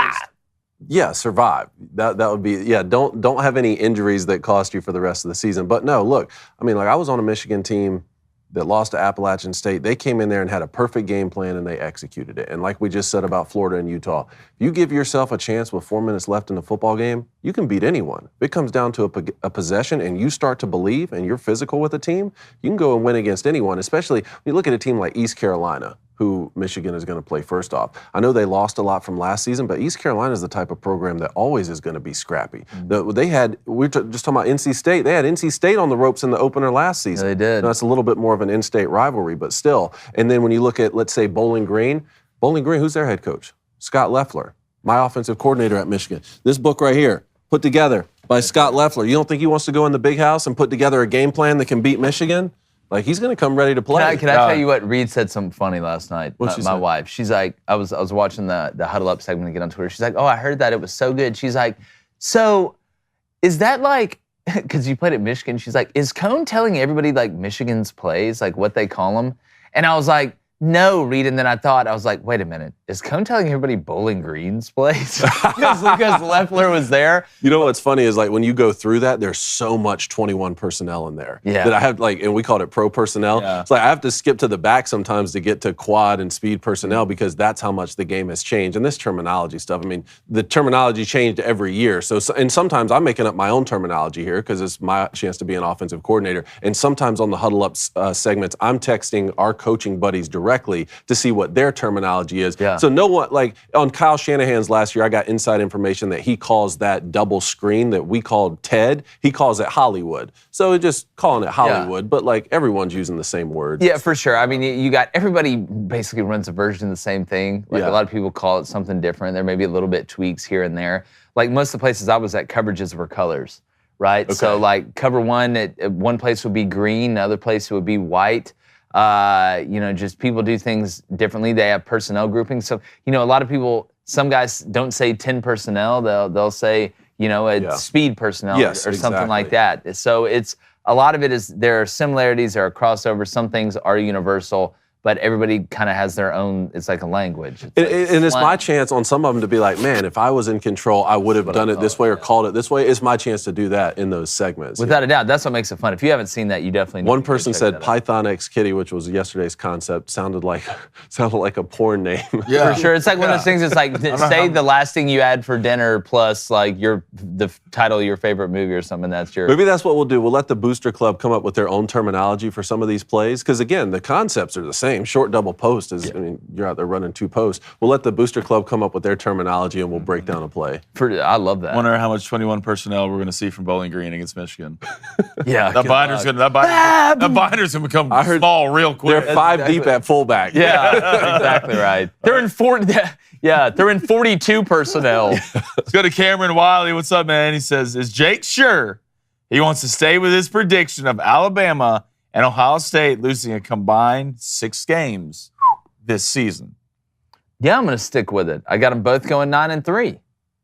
Yeah, survive. That would be, yeah, don't have any injuries that cost you for the rest of the season. But no, look, I mean, like I was on a Michigan team that lost to Appalachian State. They came in there and had a perfect game plan and they executed it. And like we just said about Florida and Utah, if you give yourself a chance with 4 minutes left in the football game, you can beat anyone. If it comes down to a possession and you start to believe and you're physical with a team, you can go and win against anyone, especially when you look at a team like East Carolina, who Michigan is going to play first off. I know they lost a lot from last season, but East Carolina is the type of program that always is going to be scrappy. They had, we were just talking about NC State. They had NC State on the ropes in the opener last season. Yeah, they did. Now, that's a little bit more of an in-state rivalry, but still. And then when you look at, let's say, Bowling Green, who's their head coach? Scott Loeffler, my offensive coordinator at Michigan. This book right here, put together by Scott Loeffler. You don't think he wants to go in the big house and put together a game plan that can beat Michigan? Like, he's going to come ready to play. Can I tell you what? Reed said something funny last night. My wife. She's like, I was watching the Huddle Up segment again on Twitter. She's like, oh, I heard that. It was so good. She's like, so is that like, because you played at Michigan, she's like, is Cone telling everybody like Michigan's plays, like what they call them? And I was like, no, Reed. And then I was like, wait a minute. Is Cone telling everybody Bowling Green's plays? because Loeffler was there. You know what's funny is like when you go through that, there's so much 21 personnel in there. Yeah. That I have and we called it pro personnel. Yeah. It's like I have to skip to the back sometimes to get to quad and speed personnel because that's how much the game has changed. And this terminology stuff, I mean, the terminology changed every year. And sometimes I'm making up my own terminology here because it's my chance to be an offensive coordinator. And sometimes on the Huddle Up segments, I'm texting our coaching buddies directly to see what their terminology is. Yeah. So no one, like on Kyle Shanahan's last year, I got inside information that he calls that double screen that we called TED, he calls it Hollywood. So just calling it Hollywood, but like everyone's using the same words. Yeah, for sure. I mean, you got, everybody basically runs a version of the same thing. Like a lot of people call it something different. There may be a little bit tweaks here and there. Like most of the places I was at, coverages were colors, right? Okay. So like cover one, at one place would be green, another place would be white. Just people do things differently. They have personnel grouping. So, a lot of people, some guys don't say 10 personnel. They'll say, speed personnel or something like that. So it's, a lot of it is, there are similarities, there are crossovers. Some things are universal, but everybody kind of has their own, it's like a language. It's like And it's my chance on some of them to be like, man, if I was in control, I would have done it this way or called it this way. It's my chance to do that in those segments. Without a doubt, that's what makes it fun. If you haven't seen that, you definitely need One to go person check said that out. Python X Kitty, which was yesterday's concept, sounded like a porn name. Yeah. For sure. It's like one of those things, it's like, say the last thing you had for dinner plus like the title of your favorite movie or something, that's your... Maybe that's what we'll do. We'll let the Booster Club come up with their own terminology for some of these plays. Because again, the concepts are the same. Short double post is, I mean, you're out there running 2 posts. We'll let the Booster Club come up with their terminology and we'll break down a play. I love that. Wonder how much 21 personnel we're going to see from Bowling Green against Michigan. Yeah. That binder's going to become small real quick. They're 5 deep at fullback. Yeah, exactly right. They're in 42 personnel. Let's go to Cameron Wiley. What's up, man? He says, is Jake sure he wants to stay with his prediction of Alabama and Ohio State losing a combined 6 games this season? Yeah, I'm going to stick with it. I got them both going 9-3.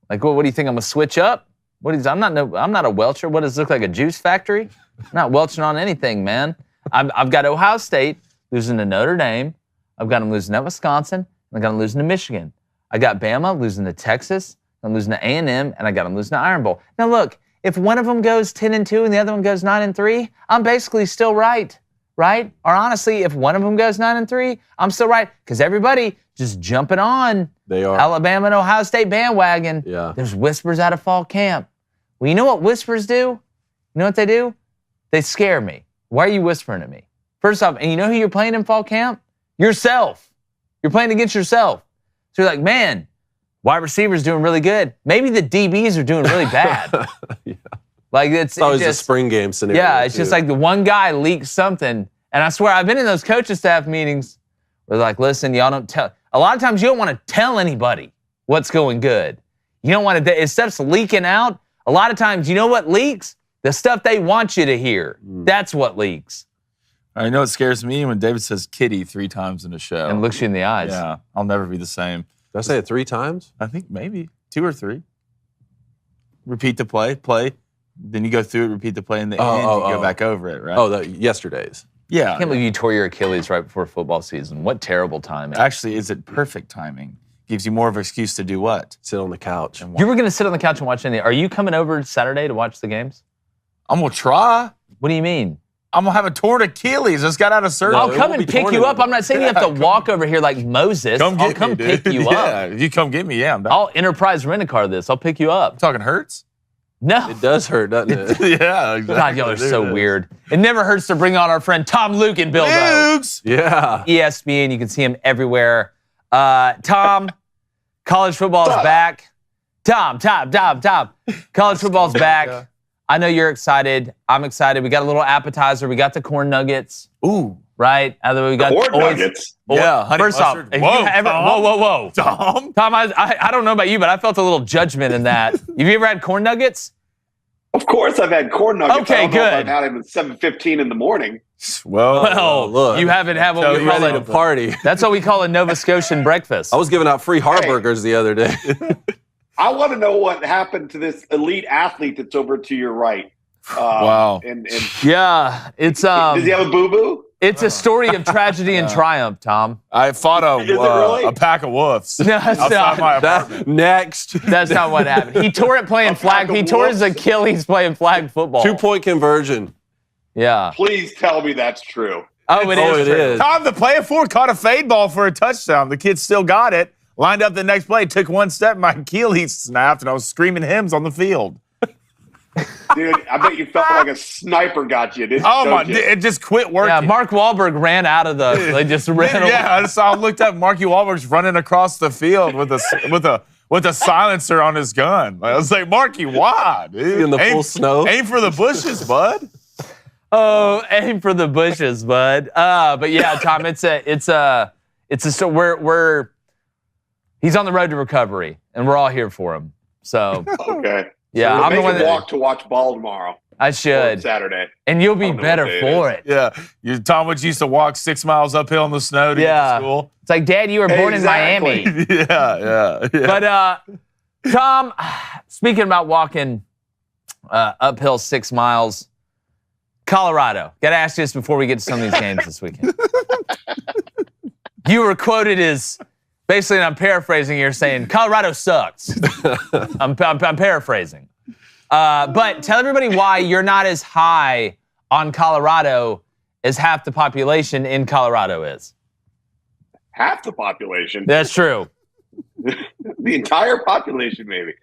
Like, what do you think? I'm going to switch up? I'm not a welcher. What does it look like, a juice factory? I'm not welching on anything, man. I've got Ohio State losing to Notre Dame. I've got them losing at Wisconsin. And I've got them losing to Michigan. I got Bama losing to Texas. I'm losing to A&M, and I got them losing to Iron Bowl. Now, look, if one of them goes 10-2 and the other one goes 9-3, I'm basically still right? Or honestly, if one of them goes 9-3, I'm still right, because everybody just jumping on They are. Alabama and Ohio State bandwagon. Yeah. There's whispers out of fall camp. Well, you know what whispers do? You know what they do? They scare me. Why are you whispering at me? First off, and you know who you're playing in fall camp? Yourself. You're playing against yourself. So you're like, man, wide receivers doing really good. Maybe the DBs are doing really bad. Yeah. Like it's always just, a spring game scenario. Yeah, it's just like the one guy leaks something. And I swear, I've been in those coaching staff meetings where they're like, listen, y'all don't tell. A lot of times you don't want to tell anybody what's going good. You don't want to, if stuff's leaking out, a lot of times, you know what leaks? The stuff they want you to hear. That's what leaks. I know it scares me when David says kitty 3 times in a show. And looks you in the eyes. Yeah, I'll never be the same. Did I say it 3 times? I think maybe 2 or 3. Repeat the play, then you go through it, repeat the play, in the end, you go back over it, right? Oh, yesterday's. Yeah. I can't believe you tore your Achilles right before football season. What terrible timing. Actually, is it perfect timing? Gives you more of an excuse to do what? Sit on the couch. You were going to sit on the couch and watch any. Are you coming over Saturday to watch the games? I'm going to try. What do you mean? I'm going to have a torn Achilles. I just got out of surgery. I'll come and pick you up. I'm not saying you have to walk over here like Moses. I'll come pick you up. Yeah, if you come get me, yeah. I'll Enterprise rent-a-car this. I'll pick you up. Talking hurts? No. It does hurt, doesn't it? Yeah, exactly. God, y'all are so weird. It never hurts to bring on our friend Tom Luginbill, though. Luke's. Yeah. ESPN, you can see him everywhere. Tom, college football's back. Tom. College football's back. Yeah. I know you're excited. I'm excited. We got a little appetizer. We got the corn nuggets. Ooh. Right? We got corn nuggets. Yeah, honey First off, mustard. if Whoa, you ever, Tom. whoa. Tom? Tom, I don't know about you, but I felt a little judgment in that. Have you ever had corn nuggets? Of course, I've had corn nuggets. Okay, I don't know if good. I've had them at 7:15 in the morning. Well, look. You haven't had what we You call ready to a party. That's what we call a Nova Scotian breakfast. I was giving out free Harburgers the other day. I want to know what happened to this elite athlete that's over to your right. Wow. And Yeah, it's does he have a boo-boo? it's a story of tragedy and triumph, Tom. I fought Is it really? a pack of wolves No, it's outside not. my apartment. Next. That's not what happened. He tore it playing flag. He tore his Achilles playing flag football. 2-point conversion. Yeah. Please tell me that's true. Oh, it is. It true. is. Tom, the play it for, caught a fade ball for a touchdown. The kid still got it. Lined up the next play, took one step, my Achilles snapped, and I was screaming hymns on the field. Dude, I bet you felt like a sniper got you. Oh my! You? It just quit working. Yeah, Mark Wahlberg ran out of the. They just ran. Yeah, I looked up. Marky Wahlberg's running across the field with a silencer on his gun. I was like, Marky, why, dude? In the full snow. Aim for the bushes, bud. Oh, aim for the bushes, bud. But yeah, Tom, so we're he's on the road to recovery, and we're all here for him. So Okay. yeah, So I'm the make one him that walk to watch ball tomorrow. I Or should, Saturday. and you'll be I don't know better what day it for is. it. Yeah, Tom would used to walk 6 miles uphill in the snow to get Yeah. to school. It's like, Dad, you were born Exactly. in Miami. Yeah. But Tom, speaking about walking uphill 6 miles, Colorado. Got to ask you this before we get to some of these games this weekend. You were quoted as, basically, and I'm paraphrasing, you're saying, Colorado sucks. I'm paraphrasing. But tell everybody why you're not as high on Colorado as half the population in Colorado is. Half the population? That's true. The entire population, maybe.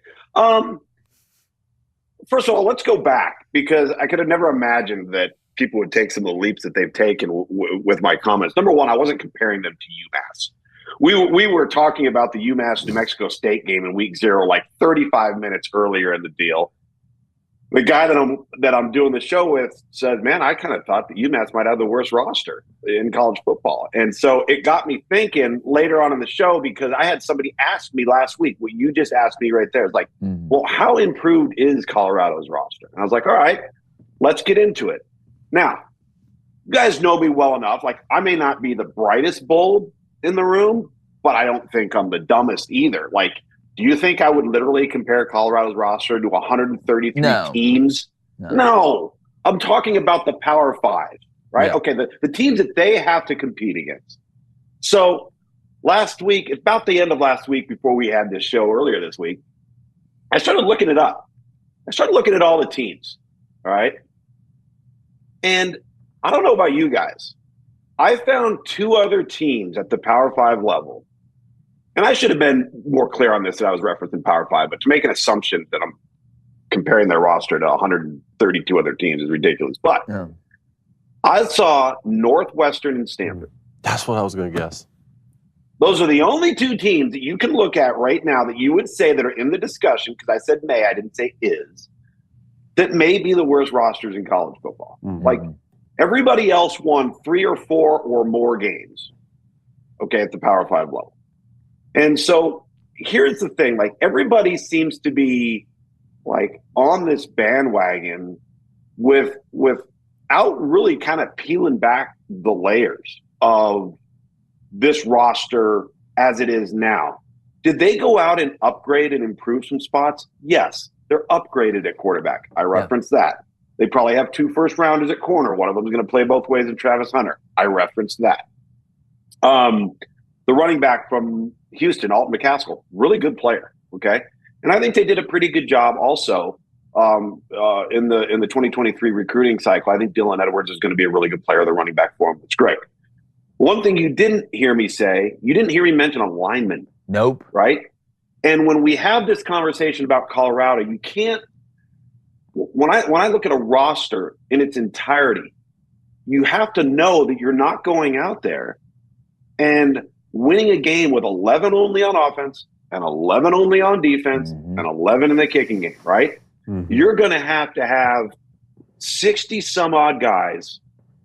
First of all, let's go back, because I could have never imagined that people would take some of the leaps that they've taken with my comments. Number one, I wasn't comparing them to UMass. We were talking about the UMass New Mexico State game in week 0, like 35 minutes earlier in the deal. The guy that I'm doing the show with said, man, I kind of thought that UMass might have the worst roster in college football. And so it got me thinking later on in the show, because I had somebody ask me last week what you just asked me right there. It's like, well, how improved is Colorado's roster? And I was like, all right, let's get into it. Now, you guys know me well enough. Like, I may not be the brightest bulb in the room, but I don't think I'm the dumbest either. Like, do you think I would literally compare Colorado's roster to 133 teams? No. I'm talking about the Power 5, right? Yeah. Okay, the teams that they have to compete against. So last week, about the end of last week, before we had this show earlier this week, I started looking it up. I started looking at all the teams, all right? And I don't know about you guys. I found 2 other teams at the Power 5 level. And I should have been more clear on this that I was referencing Power 5, but to make an assumption that I'm comparing their roster to 132 other teams is ridiculous. But I saw Northwestern and Stanford. That's what I was going to guess. Those are the only 2 teams that you can look at right now that you would say that are in the discussion, because I said may, I didn't say is, that may be the worst rosters in college football. Like, everybody else won 3 or 4 or more games, okay, at the Power 5 level. And so here's the thing, like, everybody seems to be like on this bandwagon without really kind of peeling back the layers of this roster as it is now. Did they go out and upgrade and improve some spots? Yes, they're upgraded at quarterback. I referenced that. They probably have 2 first-rounders at corner. One of them is going to play both ways in Travis Hunter. I referenced that. The running back from Houston, Alton McCaskill, really good player, okay? And I think they did a pretty good job also in the 2023 recruiting cycle. I think Dylan Edwards is going to be a really good player, the running back for him. It's great. One thing you didn't hear me say, you didn't hear me mention a lineman. Nope. Right? And when we have this conversation about Colorado, you can't – when I look at a roster in its entirety, you have to know that you're not going out there and – winning a game with 11 only on offense and 11 only on defense and 11 in the kicking game, right? You're going to have 60 some odd guys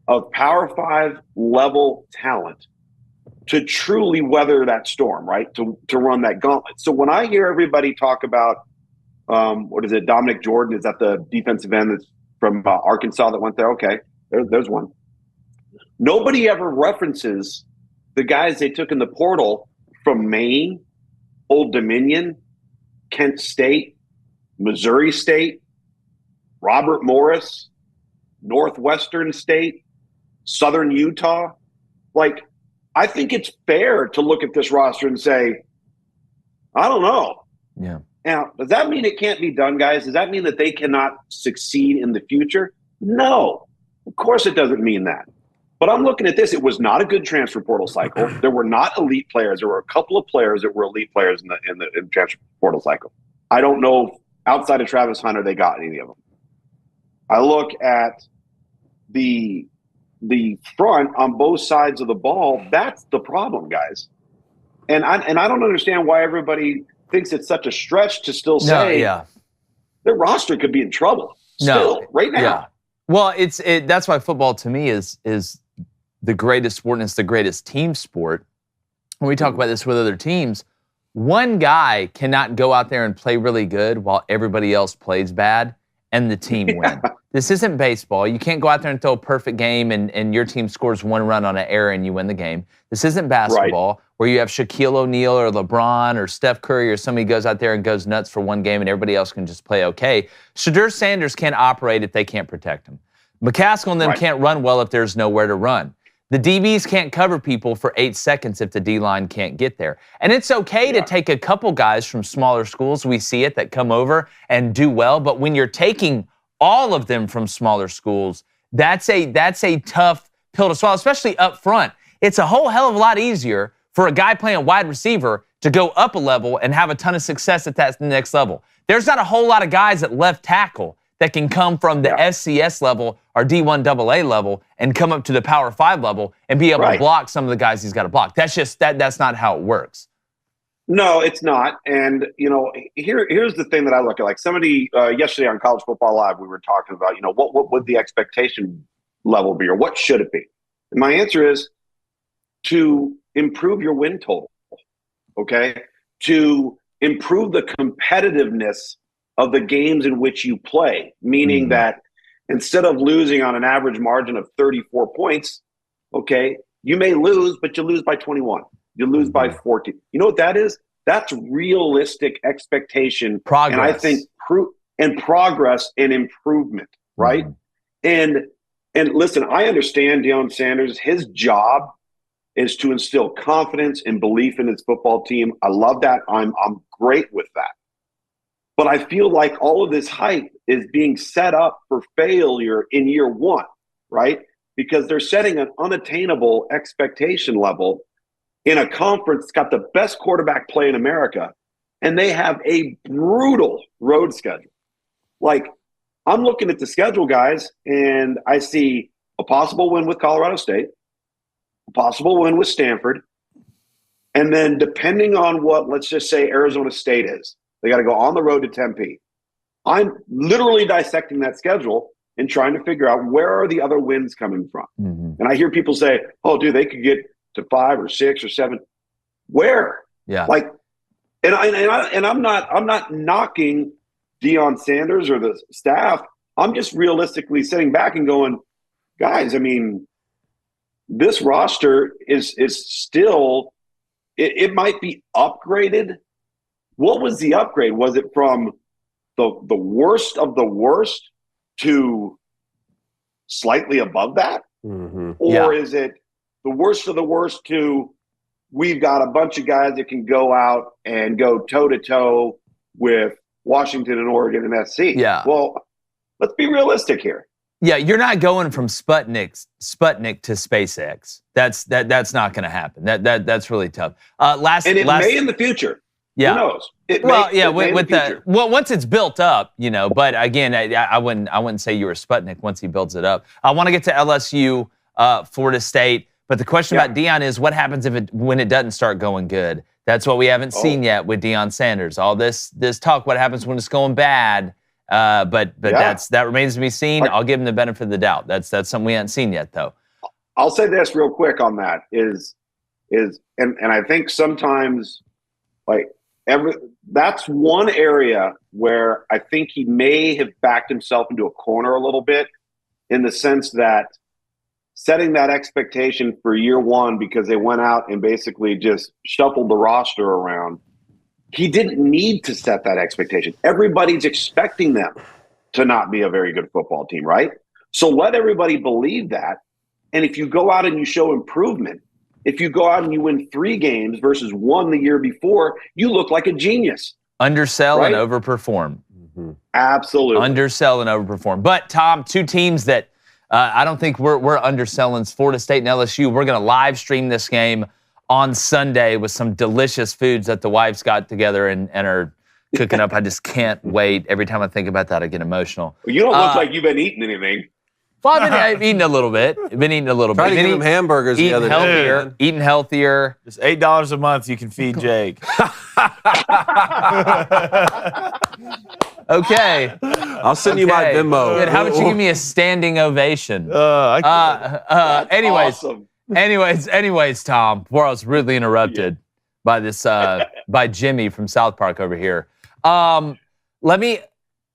of Power 5 level talent to truly weather that storm, right? To run that gauntlet. So when I hear everybody talk about, what is it, Dominic Jordan, is that the defensive end that's from Arkansas that went there? Okay, there's one. Nobody ever references the guys they took in the portal from Maine, Old Dominion, Kent State, Missouri State, Robert Morris, Northwestern State, Southern Utah. Like, I think it's fair to look at this roster and say, I don't know. Yeah. Now, does that mean it can't be done, guys? Does that mean that they cannot succeed in the future? No. Of course it doesn't mean that. But I'm looking at this. It was not a good transfer portal cycle. There were not elite players. There were a couple of players that were elite players in the transfer portal cycle. I don't know if outside of Travis Hunter they got any of them. I look at the front on both sides of the ball. That's the problem, guys. And I don't understand why everybody thinks it's such a stretch to still say their roster could be in trouble right now. Yeah. Well, that's why football to me is the greatest sport, and it's the greatest team sport. When we talk about this with other teams, one guy cannot go out there and play really good while everybody else plays bad and the team win. This isn't baseball. You can't go out there and throw a perfect game and your team scores 1 run on an error and you win the game. This isn't basketball where you have Shaquille O'Neal or LeBron or Steph Curry or somebody goes out there and goes nuts for one game and everybody else can just play okay. Shedeur Sanders can't operate if they can't protect him. McCaskill and them can't run well if there's nowhere to run. The DBs can't cover people for 8 seconds if the D-line can't get there. And it's okay to take a couple guys from smaller schools, we see it, that come over and do well. But when you're taking all of them from smaller schools, that's a tough pill to swallow, especially up front. It's a whole hell of a lot easier for a guy playing wide receiver to go up a level and have a ton of success at that next level. There's not a whole lot of guys at left tackle that can come from the FCS level or D1 AA level and come up to the Power 5 level and be able to block some of the guys he's got to block. That's just that's not how it works. No, it's not. And, here's the thing that I look at. Like somebody yesterday on College Football Live, we were talking about, what would the expectation level be or what should it be? And my answer is to improve your win total, okay? To improve the competitiveness of the games in which you play, meaning that instead of losing on an average margin of 34 points, okay, you may lose, but you lose by 21. You lose by 14. You know what that is? That's realistic expectation. Progress. And I think progress and improvement, right? And listen, I understand Deion Sanders. His job is to instill confidence and belief in his football team. I love that. I'm great with that. But I feel like all of this hype is being set up for failure in year one, right? Because they're setting an unattainable expectation level in a conference that's got the best quarterback play in America, and they have a brutal road schedule. Like, I'm looking at the schedule, guys, and I see a possible win with Colorado State, a possible win with Stanford, and then depending on what, let's just say, Arizona State is, they got to go on the road to Tempe. I'm literally dissecting that schedule and trying to figure out where are the other wins coming from. And I hear people say, oh, dude, they could get to 5 or 6 or 7. Where? Yeah. Like, and I'm not knocking Deion Sanders or the staff. I'm just realistically sitting back and going, guys, I mean, this roster is still, it might be upgraded. What was the upgrade? Was it from the worst of the worst to slightly above that? Or is it the worst of the worst to we've got a bunch of guys that can go out and go toe-to-toe with Washington and Oregon and SC? Yeah. Well, let's be realistic here. Yeah, you're not going from Sputnik to SpaceX. That's not going to happen. That's really tough. It may in the future. Yeah. Who knows? Once it's built up, But again, I wouldn't say you were Sputnik once he builds it up. I want to get to LSU, Florida State, but the question about Deion is what happens when it doesn't start going good. That's what we haven't seen yet with Deion Sanders. All this talk, what happens when it's going bad? But that remains to be seen. I'll give him the benefit of the doubt. That's something we haven't seen yet, though. I'll say this real quick on that is and I think sometimes that's one area where I think he may have backed himself into a corner a little bit in the sense that setting that expectation for year one because they went out and basically just shuffled the roster around. He didn't need to set that expectation. Everybody's expecting them to not be a very good football team, right? So let everybody believe that. And if you go out and you show improvement, if you go out and you win 3 games versus 1 the year before, you look like a genius. Undersell and overperform. Absolutely. Undersell and overperform. But, Tom, 2 teams that I don't think we're underselling, Florida State and LSU. We're going to live stream this game on Sunday with some delicious foods that the wives got together and are cooking up. I just can't wait. Every time I think about that, I get emotional. Well, you don't look like you've been eating anything. Well, I've been eating a little bit. Trying to give him hamburgers the other day. Eating healthier. Just $8 a month you can feed Jake. Okay. I'll send you my Venmo. Good. How about you give me a standing ovation? Awesome. Anyways, Tom, before I was rudely interrupted by this by Jimmy from South Park over here.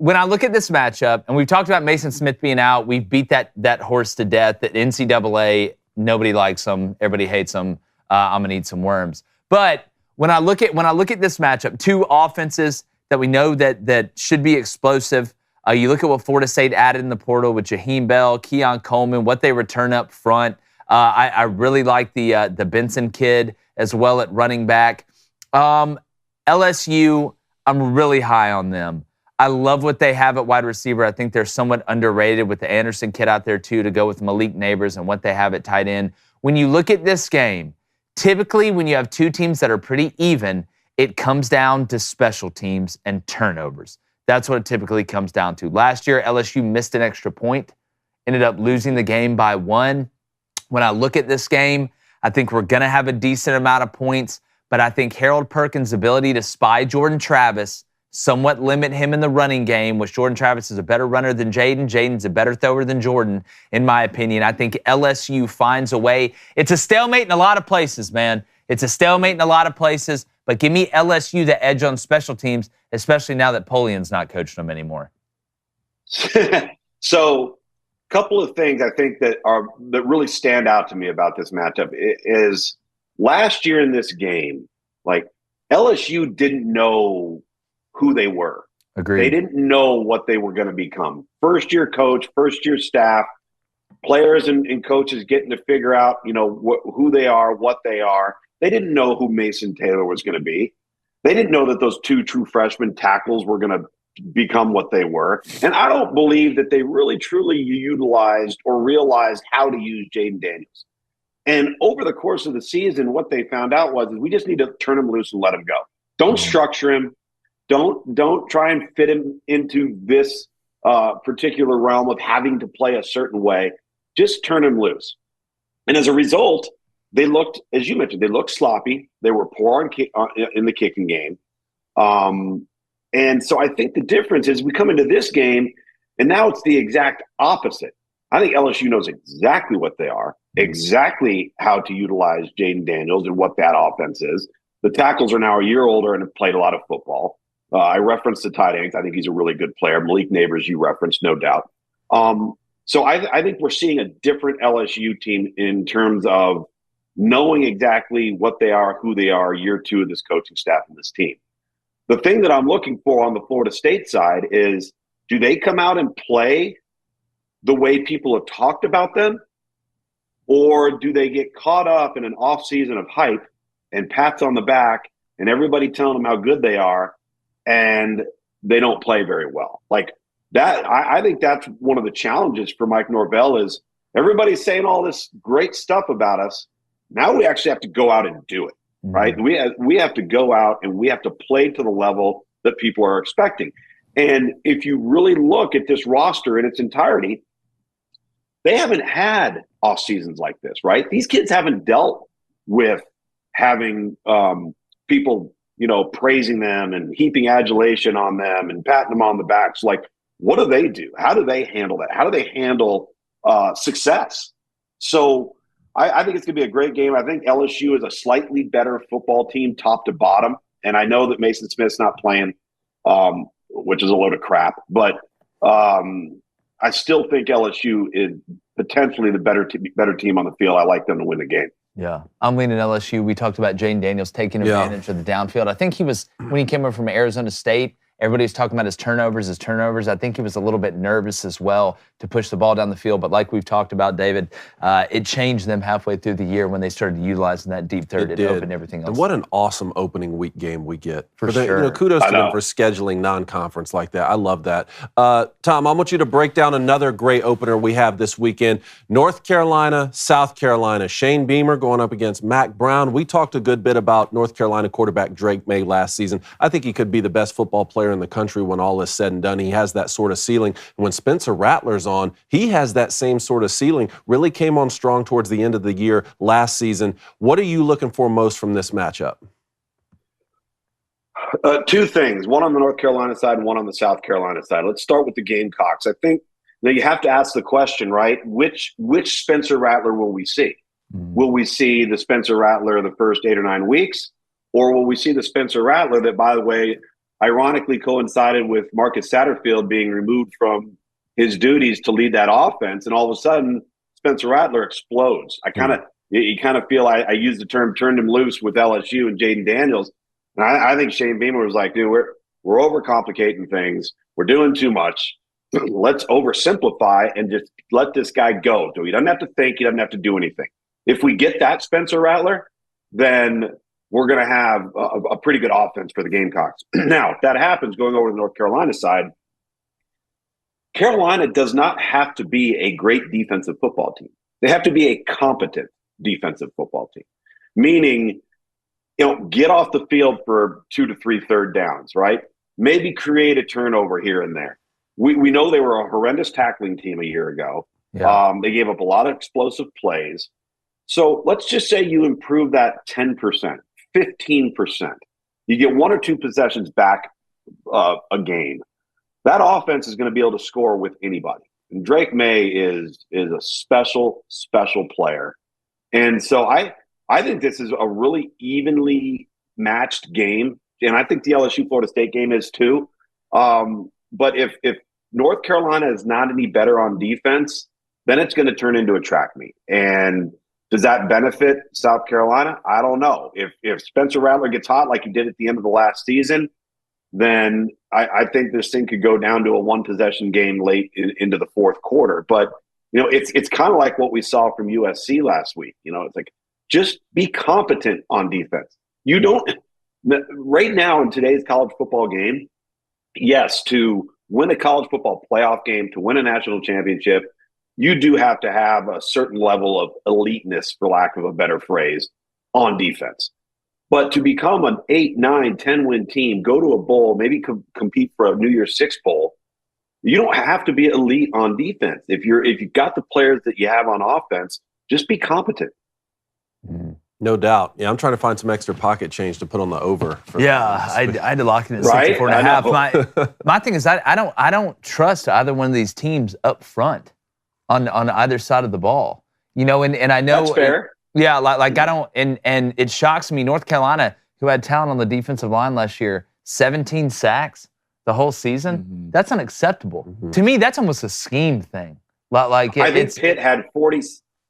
When I look at this matchup, and we've talked about Mason Smith being out, we beat that horse to death. That NCAA, nobody likes them, everybody hates them. I'm gonna eat some worms. But when I look at this matchup, 2 offenses that we know that should be explosive. You look at what Florida State added in the portal with Jaheim Bell, Keon Coleman, what they return up front. I really like the Benson kid as well at running back. LSU, I'm really high on them. I love what they have at wide receiver. I think they're somewhat underrated with the Anderson kid out there too, to go with Malik Neighbors and what they have at tight end. When you look at this game, typically when you have two teams that are pretty even, it comes down to special teams and turnovers. That's what it typically comes down to. Last year, LSU missed an extra point, ended up losing the game by 1. When I look at this game, I think we're going to have a decent amount of points, but I think Harold Perkins' ability to spy Jordan Travis, somewhat limit him in the running game, which Jordan Travis is a better runner than Jaden. Jaden's a better thrower than Jordan, in my opinion. I think LSU finds a way. It's a stalemate in a lot of places, man. It's a stalemate in a lot of places, but give me LSU the edge on special teams, especially now that Polian's not coaching them anymore. So, a couple of things I think that really stand out to me about this matchup is last year in this game, like LSU didn't know who they were. Agreed. They didn't know what they were going to become. First-year coach, first-year staff, players and coaches getting to figure out, who they are, what they are. They didn't know who Mason Taylor was going to be. They didn't know that those 2 true freshman tackles were going to become what they were. And I don't believe that they really truly utilized or realized how to use Jaden Daniels. And over the course of the season, what they found out was we just need to turn him loose and let him go. Don't structure him. Don't try and fit him into this particular realm of having to play a certain way. Just turn him loose. And as a result, they looked, as you mentioned, they looked sloppy. They were poor in the kicking game. And so I think the difference is we come into this game, and now it's the exact opposite. I think LSU knows exactly what they are, exactly how to utilize Jaden Daniels and what that offense is. The tackles are now a year older and have played a lot of football. I referenced the tight ends. I think he's a really good player. Malik Neighbors, you referenced, no doubt. So I think we're seeing a different LSU team in terms of knowing exactly what they are, who they are, year 2 of this coaching staff and this team. The thing that I'm looking for on the Florida State side is, do they come out and play the way people have talked about them? Or do they get caught up in an offseason of hype and pats on the back and everybody telling them how good they are, and they don't play very well? Like that, I think that's one of the challenges for Mike Norvell is everybody's saying all this great stuff about us. Now we actually have to go out and do it, right? We have to go out and we have to play to the level that people are expecting. And if you really look at this roster in its entirety, they haven't had off seasons like this, right? These kids haven't dealt with having people, praising them and heaping adulation on them and patting them on the back. So, like, what do they do? How do they handle that? How do they handle success? So I think it's going to be a great game. I think LSU is a slightly better football team top to bottom. And I know that Mason Smith's not playing, which is a load of crap. But I still think LSU is potentially the better team on the field. I like them to win the game. Yeah, I'm leaning LSU. We talked about Jaden Daniels taking advantage of the downfield. I think when he came over from Arizona State, everybody was talking about his turnovers. I think he was a little bit nervous as well to push the ball down the field. But like we've talked about, David, it changed them halfway through the year when they started utilizing that deep third. It opened everything else. And what an awesome opening week game we get. For sure. Kudos to them for scheduling non-conference like that. I love that. Tom, I want you to break down another great opener we have this weekend. North Carolina, South Carolina. Shane Beamer going up against Mac Brown. We talked a good bit about North Carolina quarterback Drake May last season. I think he could be the best football player in the country when all is said and done. He has that sort of ceiling. And when Spencer Rattler's on, he has that same sort of ceiling. Really came on strong towards the end of the year last season. What are you looking for most from this matchup? 2 things, one on the North Carolina side and one on the South Carolina side. Let's start with the Gamecocks. I think that you have to ask the question, right? Which Spencer Rattler will we see? Will we see the Spencer Rattler the first 8 or 9 weeks? Or will we see the Spencer Rattler that, by the way, ironically coincided with Marcus Satterfield being removed from his duties to lead that offense, and all of a sudden Spencer Rattler explodes? You kind of feel I used the term turned him loose with LSU and Jaden Daniels, and I think Shane Beamer was like, dude, we're overcomplicating things, we're doing too much. Let's oversimplify and just let this guy go. He doesn't have to think, he doesn't have to do anything. If we get that Spencer Rattler, then we're going to have a pretty good offense for the Gamecocks. Now, if that happens, going over to the North Carolina side, Carolina does not have to be a great defensive football team. They have to be a competent defensive football team, meaning, get off the field for 2 to 3 third downs, right? Maybe create a turnover here and there. We know they were a horrendous tackling team a year ago. Yeah. They gave up a lot of explosive plays. So let's just say you improve that 10%, 15%. You get 1 or 2 possessions back a game. That offense is going to be able to score with anybody. And Drake May is a special, special player. And so I think this is a really evenly matched game. And I think the LSU-Florida State game is too. But if North Carolina is not any better on defense, then it's going to turn into a track meet. And does that benefit South Carolina? I don't know. If Spencer Rattler gets hot like he did at the end of the last season, then I think this thing could go down to a 1-possession game late into the fourth quarter. But, it's kind of like what we saw from USC last week. It's like, just be competent on defense. You don't – right now in today's college football game, yes, to win a college football playoff game, to win a national championship, you do have to have a certain level of eliteness, for lack of a better phrase, on defense. But to become an 8, 9, 10-win team, go to a bowl, maybe compete for a New Year's Six bowl, you don't have to be elite on defense. If you've got the players that you have on offense, just be competent. No doubt. Yeah, I'm trying to find some extra pocket change to put on the over. I had to lock it at 64.5. My thing is, I don't trust either one of these teams up front on either side of the ball. And I know that's fair. I don't, and it shocks me. North Carolina, who had talent on the defensive line last year, 17 sacks the whole season. Mm-hmm. That's unacceptable. Mm-hmm. To me, that's almost a scheme thing. I think Pitt had 40.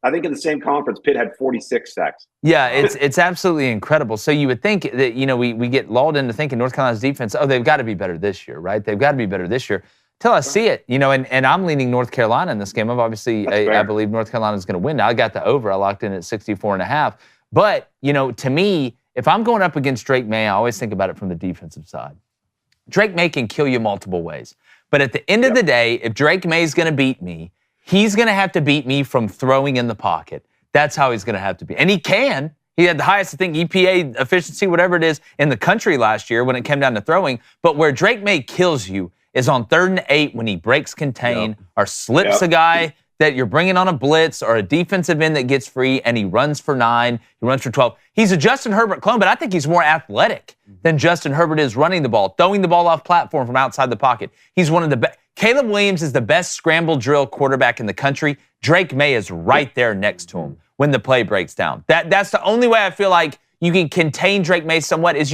I think in the same conference, Pitt had 46 sacks. Yeah, it's absolutely incredible. So you would think that, we get lulled into thinking North Carolina's defense, they've got to be better this year, right? They've got to be better this year. Till I see it, and I'm leaning North Carolina in this game. I believe North Carolina's going to win. Now, I got the over. I locked in at 64.5. But, to me, if I'm going up against Drake May, I always think about it from the defensive side. Drake May can kill you multiple ways. But at the end of the day, if Drake May is going to beat me, he's going to have to beat me from throwing in the pocket. That's how he's going to have to be. And he can. He had the highest, EPA efficiency, whatever it is, in the country last year when it came down to throwing. But where Drake May kills you is on 3rd and 8 when he breaks contain or slips a guy that you're bringing on a blitz or a defensive end that gets free and he runs for 9, he runs for 12. He's a Justin Herbert clone, but I think he's more athletic than Justin Herbert is running the ball, throwing the ball off platform from outside the pocket. He's one of the best. Caleb Williams is the best scramble drill quarterback in the country. Drake May is right there next to him when the play breaks down. That's the only way I feel like you can contain Drake May somewhat is,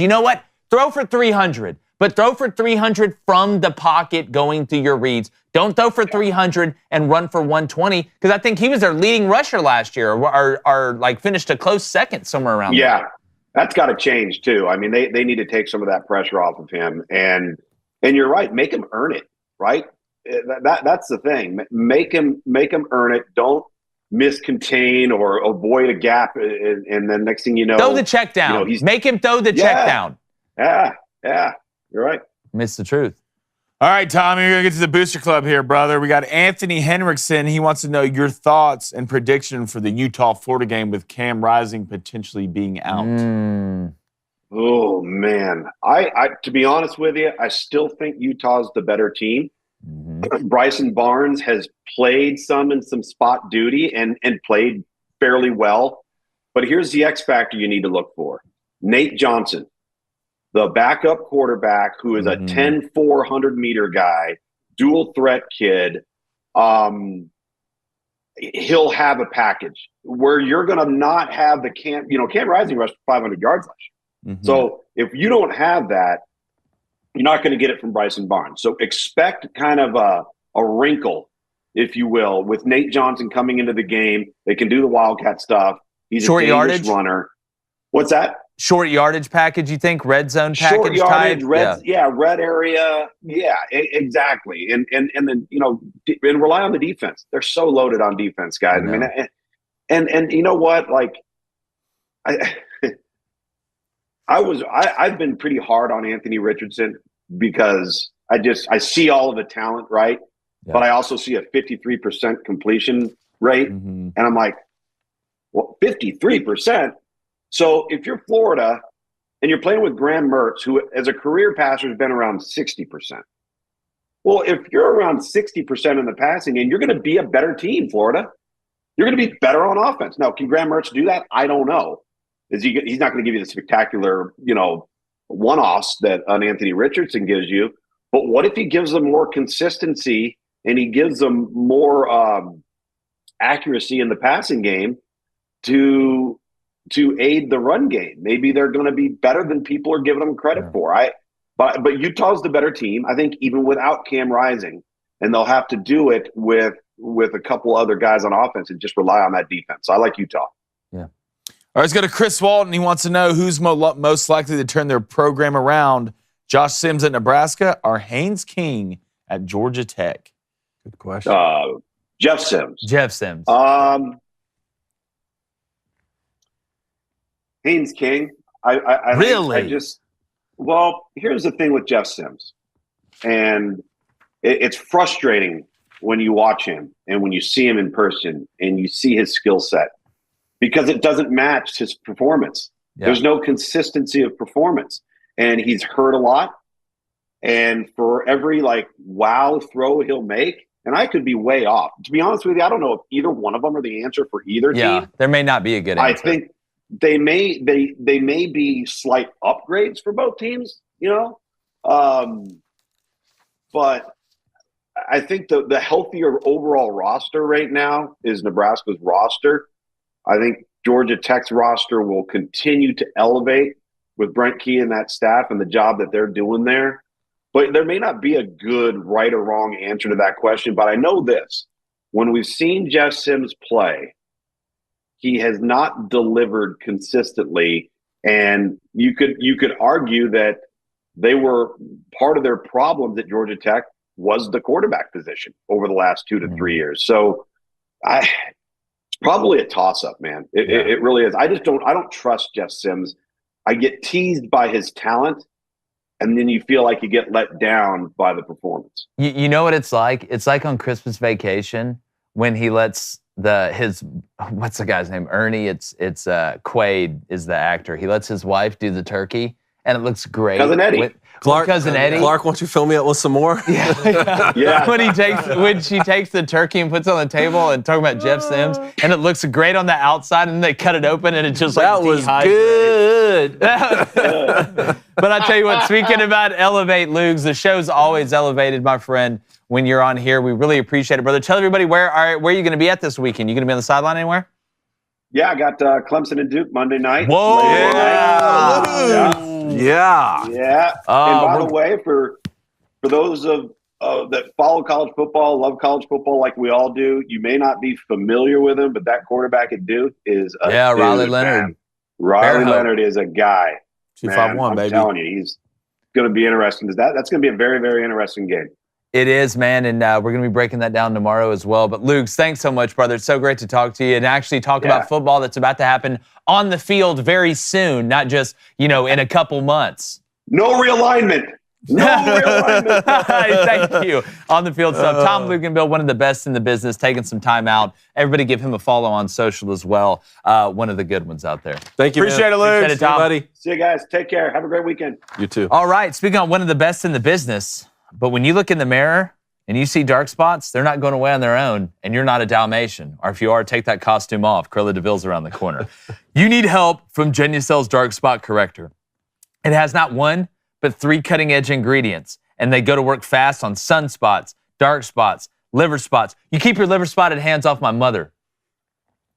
throw for 300. But throw for 300 from the pocket going through your reads. Don't throw for 300 and run for 120 because I think he was their leading rusher last year or finished a close second somewhere around there. Yeah, that's got to change too. I mean, they need to take some of that pressure off of him. And you're right, make him earn it, right? That's the thing. Make him earn it. Don't miscontain or avoid a gap and then next thing you know. Throw the check down. Make him throw the check down. Yeah. You're right. It's the truth. All right, Tommy, we're going to get to the Booster Club here, brother. We got Anthony Henriksen. He wants to know your thoughts and prediction for the Utah-Florida game with Cam Rising potentially being out. Oh, man. I to be honest with you, I still think Utah's the better team. Mm-hmm. Bryson Barnes has played some in some spot duty and played fairly well. But here's the X factor you need to look for. Nate Johnson, the backup quarterback who is a 10-4 100-meter guy, dual threat kid, he'll have a package where you're going to not have the Cam Rising rushed 500 yards last year. Mm-hmm. So if you don't have that, you're not going to get it from Bryson Barnes. So expect kind of a wrinkle, if you will, with Nate Johnson coming into the game. They can do the Wildcat stuff. He's short a dangerous yardage runner. What's that? Short yardage package, you think? Red zone package? Short yardage, type? Red area. Yeah, exactly. And then, and rely on the defense. They're so loaded on defense, guys. I mean, And you know what? Like, I've been pretty hard on Anthony Richardson because I see all of the talent, right? Yeah. But I also see a 53% completion rate. Mm-hmm. And I'm like, well, 53%? So if you're Florida and you're playing with Graham Mertz, who as a career passer has been around 60%. Well, if you're around 60% in the passing game, you're going to be a better team, Florida. You're going to be better on offense. Now, can Graham Mertz do that? I don't know. He's not going to give you the spectacular, one-offs that an Anthony Richardson gives you. But what if he gives them more consistency and he gives them more accuracy in the passing game to aid the run game? Maybe they're going to be better than people are giving them credit for. But Utah's the better team, I think, even without Cam Rising, and they'll have to do it with a couple other guys on offense and just rely on that defense. So I like Utah. Yeah. All right, let's go to Chris Walton. He wants to know who's most likely to turn their program around. Josh Sims at Nebraska or Haynes King at Georgia Tech? Good question. Jeff Sims. Haynes King. Really? Well, here's the thing with Jeff Sims. And it's frustrating when you watch him and when you see him in person and you see his skill set because it doesn't match his performance. Yeah. There's no consistency of performance. And he's hurt a lot. And for every wow throw he'll make, and I could be way off. To be honest with you, I don't know if either one of them are the answer for either team. Yeah, there may not be a good answer. I think they may be slight upgrades for both teams, but I think the healthier overall roster right now is Nebraska's roster. I think Georgia Tech's roster will continue to elevate with Brent Key and that staff and the job that they're doing there. But there may not be a good right or wrong answer to that question. But I know this. When we've seen Jeff Sims play, he has not delivered consistently. And you could argue that they were part of their problems at Georgia Tech was the quarterback position over the last 2 to 3 years. So it's probably a toss-up, man. It really is. I don't trust Jeff Sims. I get teased by his talent, and then you feel like you get let down by the performance. You know what it's like? It's like on Christmas Vacation when he lets what's the guy's name? Ernie. It's Quaid is the actor. He lets his wife do the turkey, and it looks great. Cousin Eddie. Cousin Eddie. Clark, won't you fill me up with some more? Yeah. When she takes the turkey and puts it on the table and talking about Jeff Sims, and it looks great on the outside, and then they cut it open and it just that was good. But I tell you what, speaking about elevate, Lugs, the show's always elevated, my friend. When you're on here, we really appreciate it, brother. Tell everybody where are you going to be at this weekend? You going to be on the sideline anywhere? Yeah, I got Clemson and Duke Monday night. Whoa! Yeah. And by the way, for those that follow college football, love college football like we all do, you may not be familiar with him, but that quarterback at Duke is Riley Leonard. Man. Riley Leonard is a guy. 251, baby. I'm telling you, he's going to be interesting. That's going to be a very, very interesting game. It is, man, and we're going to be breaking that down tomorrow as well. But, Luke, thanks so much, brother. It's so great to talk to you and actually talk about football that's about to happen on the field very soon, not just, in a couple months. No realignment. Thank you. On the field stuff. Tom Luginbill, one of the best in the business, taking some time out. Everybody give him a follow on social as well. One of the good ones out there. Thank you, Appreciate it, Luke. Appreciate it, Tom. Buddy. See you guys. Take care. Have a great weekend. You too. All right. Speaking of one of the best in the business, but when you look in the mirror and you see dark spots, they're not going away on their own, and you're not a Dalmatian. Or if you are, take that costume off. Cruella DeVille's around the corner. You need help from Genucel's Dark Spot Corrector. It has not one, but 3 cutting-edge ingredients, and they go to work fast on sunspots, dark spots, liver spots. You keep your liver spotted hands off my mother,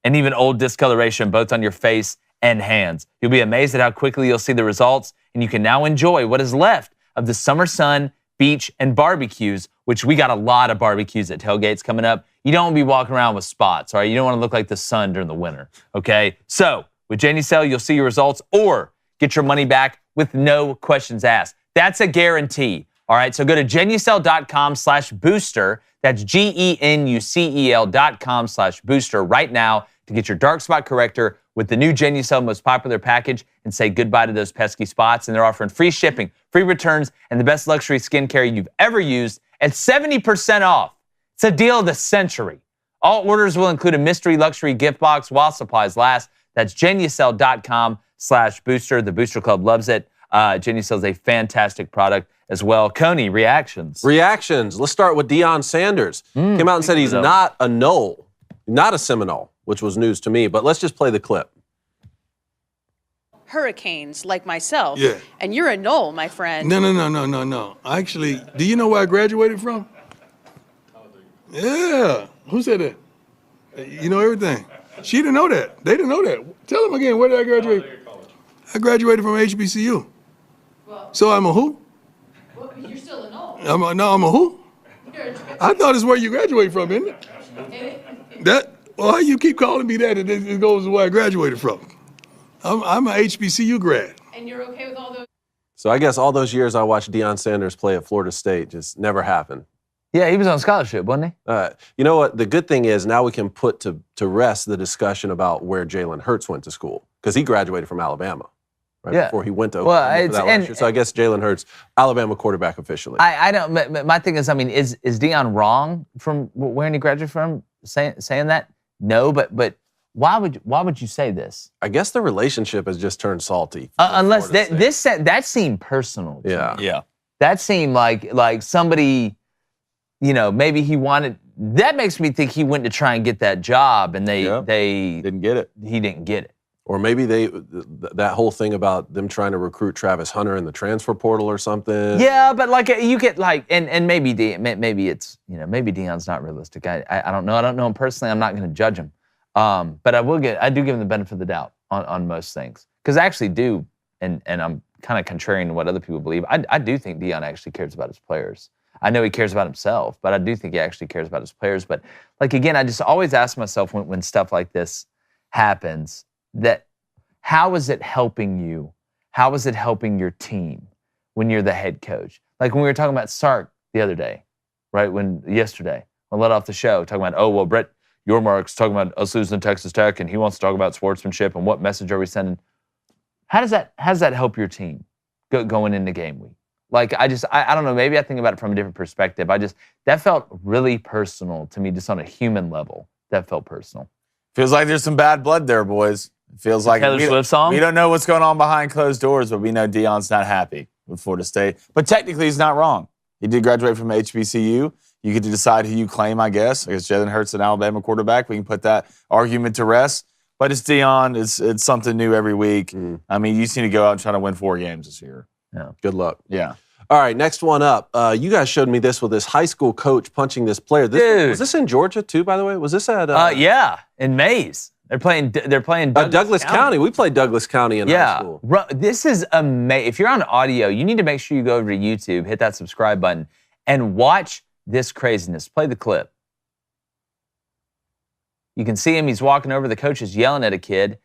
and even old discoloration, both on your face and hands. You'll be amazed at how quickly you'll see the results, and you can now enjoy what is left of the summer sun, beach, and barbecues, which we got a lot of barbecues at tailgates coming up. You don't want to be walking around with spots, all right? You don't want to look like the sun during the winter, okay? So with Genucel, you'll see your results or get your money back with no questions asked. That's a guarantee, all right? So go to Genucel.com/booster. That's GENUCEL.com/booster right now to get your dark spot corrector with the new Genucel most popular package and say goodbye to those pesky spots. And they're offering free shipping, free returns, and the best luxury skincare you've ever used at 70% off. It's a deal of the century. All orders will include a mystery luxury gift box while supplies last. That's Genucel.com/booster. The Booster Club loves it. Genucel is a fantastic product as well. Coney, reactions. Let's start with Deion Sanders. Came out and said he's not a nole, not a Seminole, which was news to me. But let's just play the clip. Hurricanes like myself. Yeah. And you're a nole, my friend. No. Actually, do you know where I graduated from? Yeah. Who said that? You know everything. She didn't know that. They didn't know that. Tell them again, where did I graduate? I graduated from HBCU. Well, so I'm a who? Well, you're still a nole. I'm a who? I thought it's where you graduate from, isn't it? Well, how you keep calling me that? It goes to where I graduated from. I'm a HBCU grad. And you're okay with all those? So I guess all those years I watched Deion Sanders play at Florida State just never happened. Yeah, he was on scholarship, wasn't he? You know what? The good thing is now we can put to rest the discussion about where Jalen Hurts went to school because he graduated from Alabama, right? Yeah. Before he went to Oklahoma for that last year. So I guess Jalen Hurts, Alabama quarterback officially. I don't. My thing is, I mean, is Deion wrong from where he graduated from saying that? No, but why would you say this? I guess the relationship has just turned salty. Unless that seemed personal. Yeah. That seemed like somebody. You know, maybe he wanted. That makes me think he went to try and get that job, and they didn't get it. He didn't get it. Or maybe that whole thing about them trying to recruit Travis Hunter in the transfer portal or something. Yeah, but like you get like, and maybe it's maybe Deion's not realistic. I don't know. I don't know him personally. I'm not going to judge him. But I do give him the benefit of the doubt on most things because I actually do, and I'm kind of contrarian to what other people believe. I do think Deion actually cares about his players. I know he cares about himself, but I do think he actually cares about his players. But like again, I just always ask myself when stuff like this happens, that how is it helping you? How is it helping your team when you're the head coach? Like when we were talking about Sark the other day, right? Yesterday, I let off the show talking about, Brett Yormark's talking about us losing to Texas Tech, and he wants to talk about sportsmanship and what message are we sending? How does that help your team going into game week? Like, I don't know, maybe I think about it from a different perspective. That felt really personal to me, just on a human level. That felt personal. Feels like there's some bad blood there, boys. It feels like Taylor Swift song? We don't know what's going on behind closed doors, but we know Deion's not happy with Florida State. But technically, he's not wrong. He did graduate from HBCU. You get to decide who you claim, I guess. I guess Jalen Hurts, an Alabama quarterback. We can put that argument to rest. But it's Deion. It's something new every week. I mean, you just need to go out and try to win 4 games this year. Yeah. Good luck. Yeah. All right, next one up. You guys showed me this with this high school coach punching this player. Dude. Was this in Georgia too, by the way? Was this at? Yeah, in Mays. They're playing Douglas County. We played Douglas County in high school. This is amazing. If you're on audio, you need to make sure you go over to YouTube, hit that subscribe button, and watch this craziness. Play the clip. You can see him. He's walking over. The coach is yelling at a kid.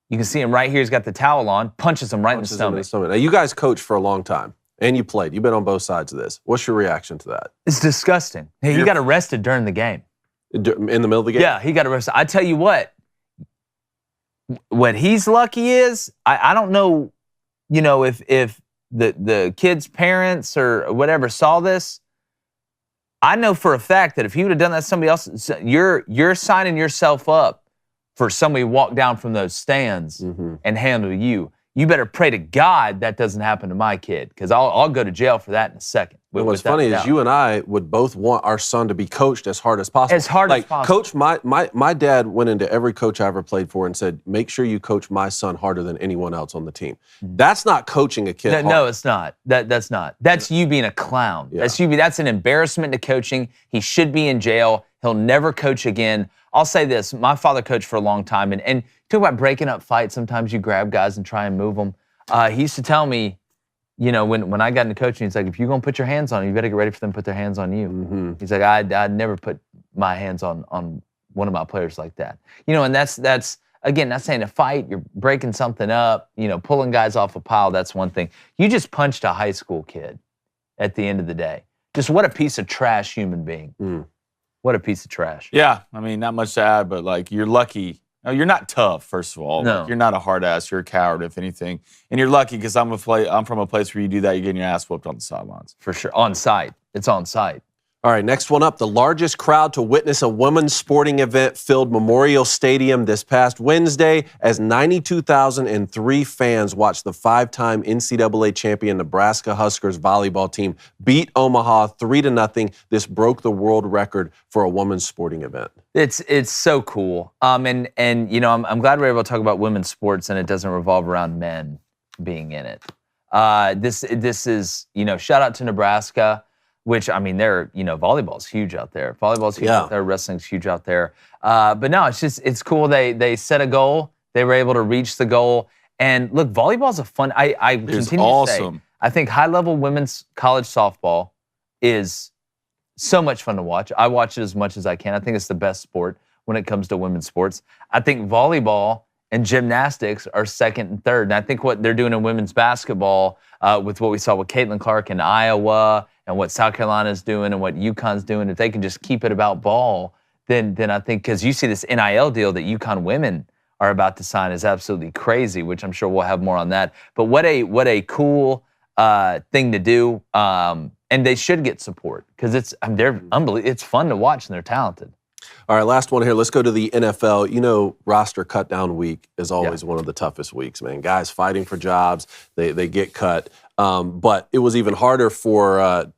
You can see him right here. He's got the towel on. Punches him right in the stomach. Now, you guys coached for a long time, and you played. You've been on both sides of this. What's your reaction to that? It's disgusting. Hey, he got arrested during the game. In the middle of the game? Yeah, he got arrested. I tell you what he's lucky is, I don't know, if the kid's parents or whatever saw this. I know for a fact that if he would have done that to somebody else, you're signing yourself up for somebody to walk down from those stands and handle you. You better pray to God that doesn't happen to my kid, because I'll go to jail for that in a second. What's funny is you and I would both want our son to be coached as hard as possible. As hard as possible. Coach, my dad went into every coach I ever played for and said, make sure you coach my son harder than anyone else on the team. That's not coaching a kid hard. No, it's not. That's not. That's you being a clown. Yeah. That's an embarrassment to coaching. He should be in jail. He'll never coach again. I'll say this. My father coached for a long time, and talk about breaking up fights. Sometimes you grab guys and try and move them. He used to tell me, when I got into coaching, he's like, if you're going to put your hands on them, you better get ready for them to put their hands on you. He's like, I'd never put my hands on one of my players like that. And that's again, not saying a fight, you're breaking something up, pulling guys off a pile, that's one thing. You just punched a high school kid at the end of the day. Just what a piece of trash human being. What a piece of trash. Yeah, I mean, not much to add, but you're lucky No, you're not tough, first of all. No. Like, you're not a hard ass. You're a coward, if anything. And you're lucky because I'm from a place where you do that, you're getting your ass whooped on the sidelines. For sure. On site. It's on site. All right, next one up. The largest crowd to witness a women's sporting event filled Memorial Stadium this past Wednesday as 92,003 fans watched the 5-time NCAA champion Nebraska Huskers volleyball team beat Omaha 3-0. This broke the world record for a women's sporting event. It's so cool. And you know, I'm glad we're able to talk about women's sports and it doesn't revolve around men being in it. This is, you know, shout out to Nebraska. Which, I mean, volleyball's huge out there. Volleyball's huge out there. Wrestling's huge out there. But no, it's cool. They set a goal. They were able to reach the goal. And look, volleyball's a fun, I continue awesome. to say, I think high-level women's college softball is so much fun to watch. I watch it as much as I can. I think it's the best sport when it comes to women's sports. I think volleyball and gymnastics are second and third. And I think what they're doing in women's basketball with what we saw with Caitlin Clark in Iowa and what South Carolina's doing and what UConn's doing, if they can just keep it about ball, then I think, because you see this NIL deal that UConn women are about to sign is absolutely crazy, which I'm sure we'll have more on that. But what a cool thing to do, and they should get support because they're unbelievable. It's fun to watch and they're talented. All right, last one here. Let's go to the NFL. You know, roster cut down week is always one of the toughest weeks, man. Guys fighting for jobs, they get cut. But it was even harder for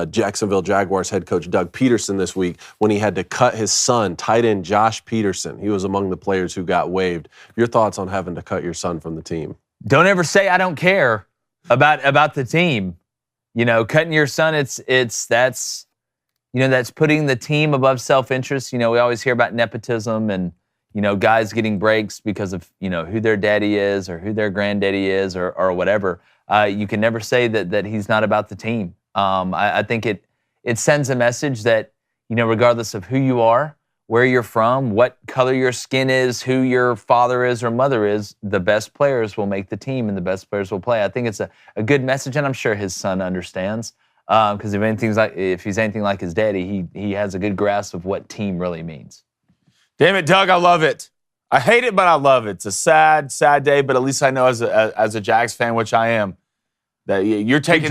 Jacksonville Jaguars head coach Doug Peterson this week when he had to cut his son, tight end Josh Peterson. He was among the players who got waived. Your thoughts on having to cut your son from the team? Don't ever say I don't care about the team. You know, cutting your son, that's putting the team above self-interest. You know, we always hear about nepotism and, you know, guys getting breaks because of, you know, who their daddy is or who their granddaddy is or whatever. You can never say that he's not about the team. I think it sends a message that, you know, regardless of who you are, where you're from, what color your skin is, who your father is or mother is, the best players will make the team and the best players will play. I think it's a good message, and I'm sure his son understands. Because if he's anything like his daddy, he has a good grasp of what team really means. Damn it, Doug, I love it. I hate it, but I love it. It's a sad day, but at least I know as a Jags fan, which I am, that you're taking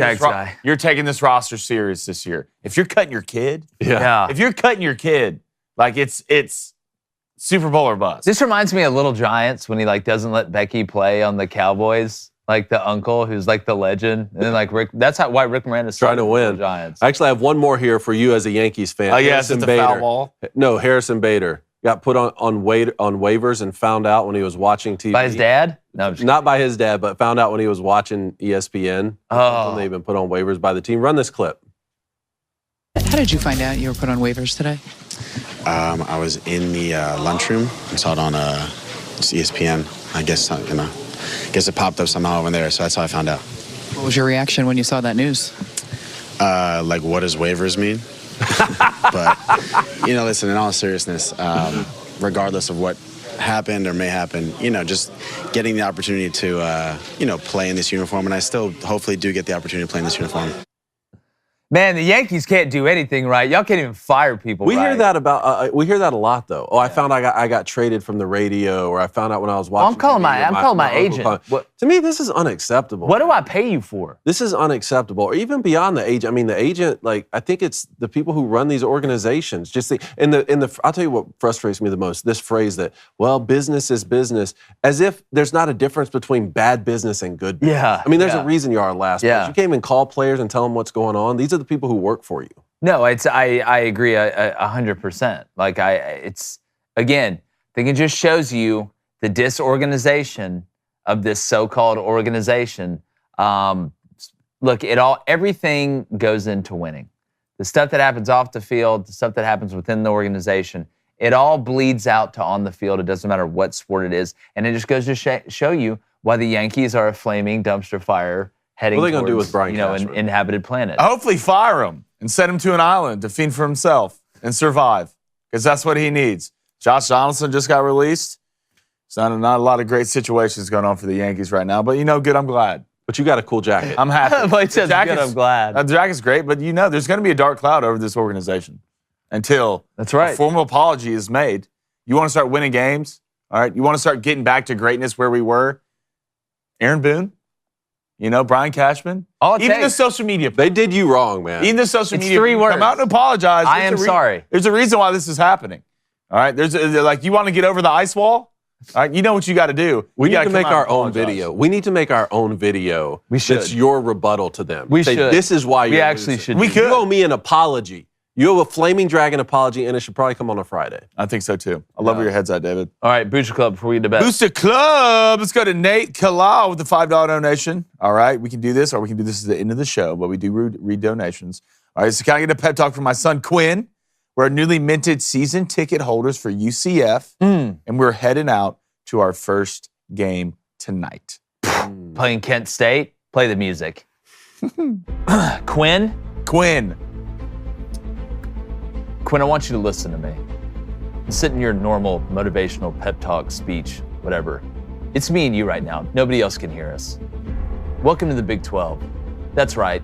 this roster serious this year. If you're cutting your kid, if you're cutting your kid, like it's Super Bowl or bust. This reminds me of Little Giants when he doesn't let Becky play on the Cowboys. Like the uncle who's like the legend, and then like Rick. That's why Rick Moranis trying to win. Giants. Actually, I have one more here for you as a Yankees fan. Oh yes, it's a foul ball. No, Harrison Bader got put on waivers and found out when he was watching TV. By his dad? No, not by his dad, but found out when he was watching ESPN. Oh, they've been put on waivers by the team. Run this clip. How did you find out you were put on waivers today? I was in the lunchroom and saw it on ESPN. I guess it popped up somehow over there, so that's how I found out. What was your reaction when you saw that news? Like, what does waivers mean? But, you know, listen, in all seriousness, regardless of what happened or may happen, you know, just getting the opportunity to, play in this uniform, and I still hopefully do get the opportunity to play in this uniform. Man, the Yankees can't do anything right. Y'all can't even fire people. We hear that about. We hear that a lot, though. Oh, I found I got traded from the radio, or I found out when I was watching. I'm calling my agent. To me, this is unacceptable. What do I pay you for? This is unacceptable, or even beyond the agent. I mean, the agent. Like, I think it's the people who run these organizations. Just I'll tell you what frustrates me the most. This phrase that, well, business is business, as if there's not a difference between bad business and good business. Yeah. I mean, there's a reason you are last. Yeah. You can't even call players and tell them what's going on. These are the people who work for you. No, I agree 100%. Like again, I think it just shows you the disorganization of this so-called organization. Look, everything goes into winning. The stuff that happens off the field, the stuff that happens within the organization, it all bleeds out to on the field. It doesn't matter what sport it is, and it just goes to show you why the Yankees are a flaming dumpster fire heading what are they going to do with Brian an inhabited planet. Hopefully fire him and send him to an island to fend for himself and survive, because that's what he needs. Josh Donaldson just got released. It's not a lot of great situations going on for the Yankees right now, but good, I'm glad. But you got a cool jacket. I'm happy. But good, I'm glad. The jacket's great, but there's going to be a dark cloud over this organization until that's right. a formal apology is made. You want to start winning games? All right, you want to start getting back to greatness where we were? Aaron Boone, Brian Cashman. Even the social media. They did you wrong, man. Even the social It's media. 3 words. Come out and apologize. I am sorry. There's a reason why this is happening. All right, they're like, you want to get over the ice wall? All right, you know what you got to do. We You need gotta to come make out our and own apologize. video. We need to make our own video. We should. That's your rebuttal to them. We Say, should. This is why you're We actually losing. should. We do could. that. You owe me an apology. You have a Flaming Dragon apology, and it should probably come on a Friday. I think so too. I love where your head's at, David. All right, Booster Club before we get to bed. Booster Club. Let's go to Nate Kalal with the $5 donation. All right, we can do this, or we can do this at the end of the show, but we do read donations. All right, so can I get a pep talk from my son Quinn? We're newly minted season ticket holders for UCF, and we're heading out to our first game tonight. Playing Kent State. Play the music. Quinn, I want you to listen to me. Sit in your normal motivational pep talk speech, whatever. It's me and you right now. Nobody else can hear us. Welcome to the Big 12. That's right,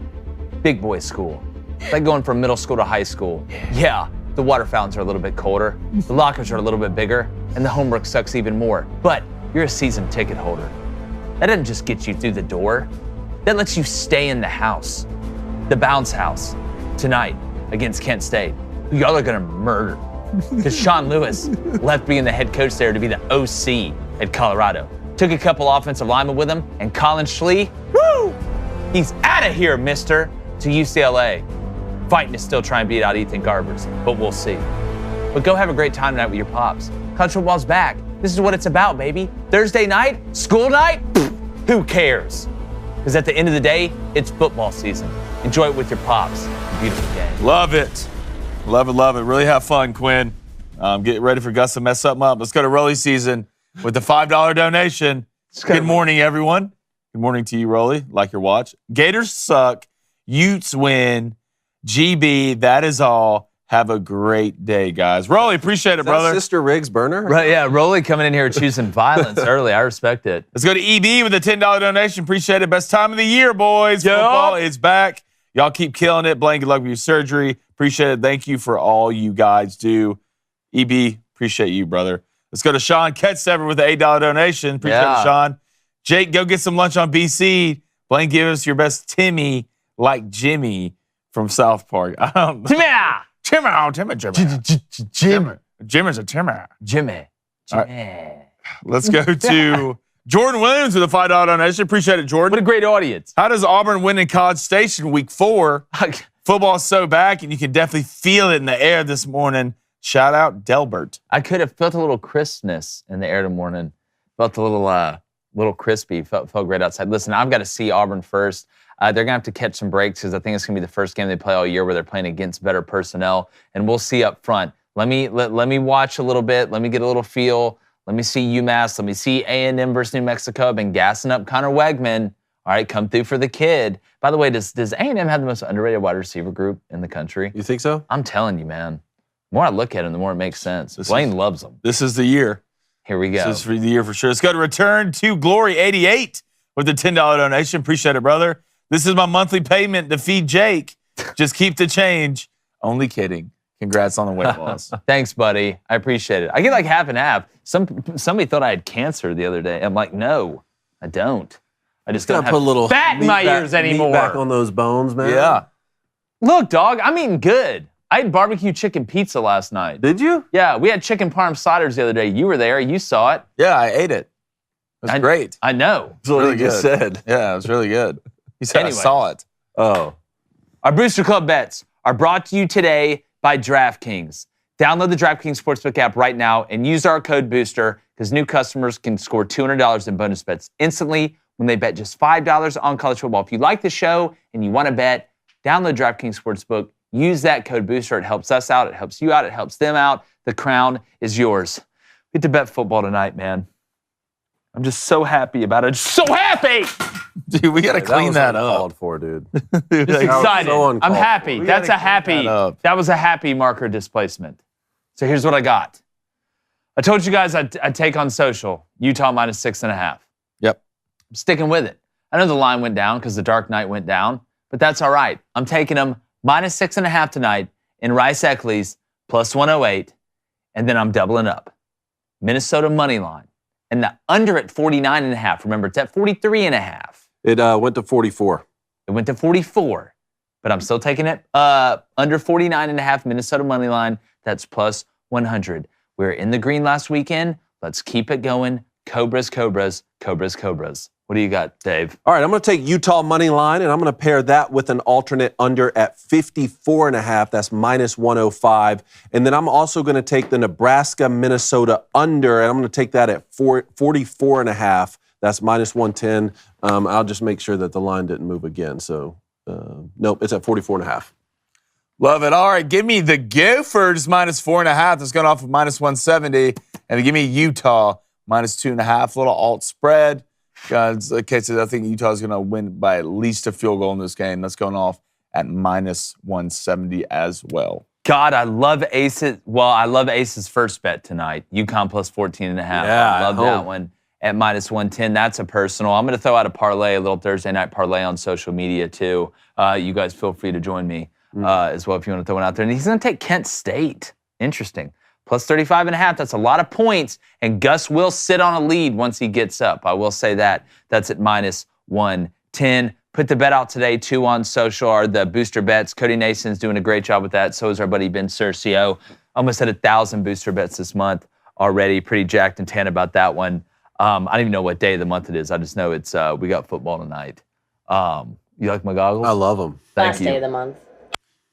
big boy school. It's like going from middle school to high school. Yeah, the water fountains are a little bit colder, the lockers are a little bit bigger, and the homework sucks even more. But you're a season ticket holder. That doesn't just get you through the door. That lets you stay in the house. The bounce house, tonight against Kent State, who y'all are gonna murder. Because Sean Lewis left being the head coach there to be the OC at Colorado. Took a couple offensive linemen with him, and Colin Schlee, woo! He's out of here, mister, to UCLA. Fighting to still try and beat out Ethan Garbers, but we'll see. But go have a great time tonight with your pops. College football's back. This is what it's about, baby. Thursday night, school night, who cares? Because at the end of the day, it's football season. Enjoy it with your pops. Beautiful game. Love it. Love it. Really have fun, Quinn. Get ready for Gus to mess something up. Let's go to Rolly season with the $5 donation. Good morning, everyone. Good morning to you, Rolly. Like your watch. Gators suck. Utes win. GB, that is all. Have a great day, guys. Rolly, appreciate it, brother. Sister Riggs burner? Right, yeah, Rolly coming in here choosing violence early. I respect it. Let's go to EB with a $10 donation. Appreciate it. Best time of the year, boys. Football is back. Y'all keep killing it. Blaine, good luck with your surgery. Appreciate it. Thank you for all you guys do. EB, appreciate you, brother. Let's go to Sean Ketsever with the $8 donation. Appreciate it, Sean. Jake, go get some lunch on BC. Blaine, give us your best Timmy like Jimmy from South Park. I don't know. Jimmy's a Timmer. Jimmy. Right. Let's go to Jordan Williams with a $5 donation. Appreciate it, Jordan. What a great audience. How does Auburn win in College Station week 4? Football's so back, and you can definitely feel it in the air this morning. Shout out Delbert. I could have felt a little crispness in the air this morning. Felt a little crispy. Felt great outside. Listen, I've got to see Auburn first. They're going to have to catch some breaks because I think it's going to be the first game they play all year where they're playing against better personnel. And we'll see up front. Let me watch a little bit. Let me get a little feel. Let me see UMass. Let me see A&M versus New Mexico. I've been gassing up Connor Wegman. All right, come through for the kid. By the way, does A&M have the most underrated wide receiver group in the country? You think so? I'm telling you, man. The more I look at him, the more it makes sense. Blaine loves them. This is the year. Here we go. This is for the year for sure. Let's go to Return to Glory 88 with the $10 donation. Appreciate it, brother. This is my monthly payment to feed Jake. Just keep the change. Only kidding. Congrats on the weight loss. Thanks, buddy. I appreciate it. I get like half and half. Somebody thought I had cancer the other day. I'm like, no, I don't. I just don't have put a little fat in my ears anymore. Meat back on those bones, man. Yeah. Look, dog, I'm eating good. I had barbecue chicken pizza last night. Did you? Yeah, we had chicken parm sliders the other day. You were there. You saw it. Yeah, I ate it. It was great. I know. That's what Really he just good. said. Yeah, it was really good. He said Anyway. I saw it. Oh. Our Booster Club bets are brought to you today by DraftKings. Download the DraftKings Sportsbook app right now and use our code BOOSTER because new customers can score $200 in bonus bets instantly when they bet just $5 on college football. If you like the show and you want to bet, download DraftKings Sportsbook. Use that code BOOSTER. It helps us out. It helps you out. It helps them out. The crown is yours. We get to bet football tonight, man. I'm just so happy about it. Just so happy! Dude, we got to clean that up. Called for, dude. Just Like, excited. so I'm uncalled happy. for. We That's a gotta clean happy. that up. That was a happy marker displacement. So here's what I got. I told you guys I'd take on social Utah minus 6.5. Yep. I'm sticking with it. I know the line went down because the Dark Knight went down, but that's all right. I'm taking them minus 6.5 tonight in Rice Eccles plus 108, and then I'm doubling up. Minnesota money line. And the under at 49.5. Remember, it's at 43.5. It went to 44. It went to 44. But I'm still taking it under 49.5 Minnesota money line. That's plus 100. We were in the green last weekend. Let's keep it going. Cobras, Cobras, Cobras, Cobras. What do you got, Dave? All right, I'm going to take Utah money line, and I'm going to pair that with an alternate under at 54.5. That's minus 105. And then I'm also going to take the Nebraska-Minnesota under, and I'm going to take that at 44.5. That's minus 110. I'll just make sure that the line didn't move again. So, nope, it's at 44.5. Love it. All right, give me the Gophers minus 4.5. That's going off of minus 170. And then give me Utah minus 2.5. Little alt spread. Okay, so I think Utah's going to win by at least a field goal in this game. That's going off at minus 170 as well. God, I love Aces. Well, I love Aces' first bet tonight. UConn plus 14.5. Yeah, I love that one at minus 110. That's a personal. I'm going to throw out a parlay, a little Thursday night parlay on social media too. You guys feel free to join me as well if you want to throw one out there. And he's going to take Kent State. Interesting. Plus 35.5, that's a lot of points, and Gus will sit on a lead once he gets up. I will say that. That's at minus 110. Put the bet out today, too, on social, are the booster bets. Cody Nason's doing a great job with that. So is our buddy Ben Cercio. Almost at 1,000 booster bets this month already. Pretty jacked and tan about that one. I don't even know what day of the month it is. I just know it's we got football tonight. You like my goggles? I love them. Last day of the month.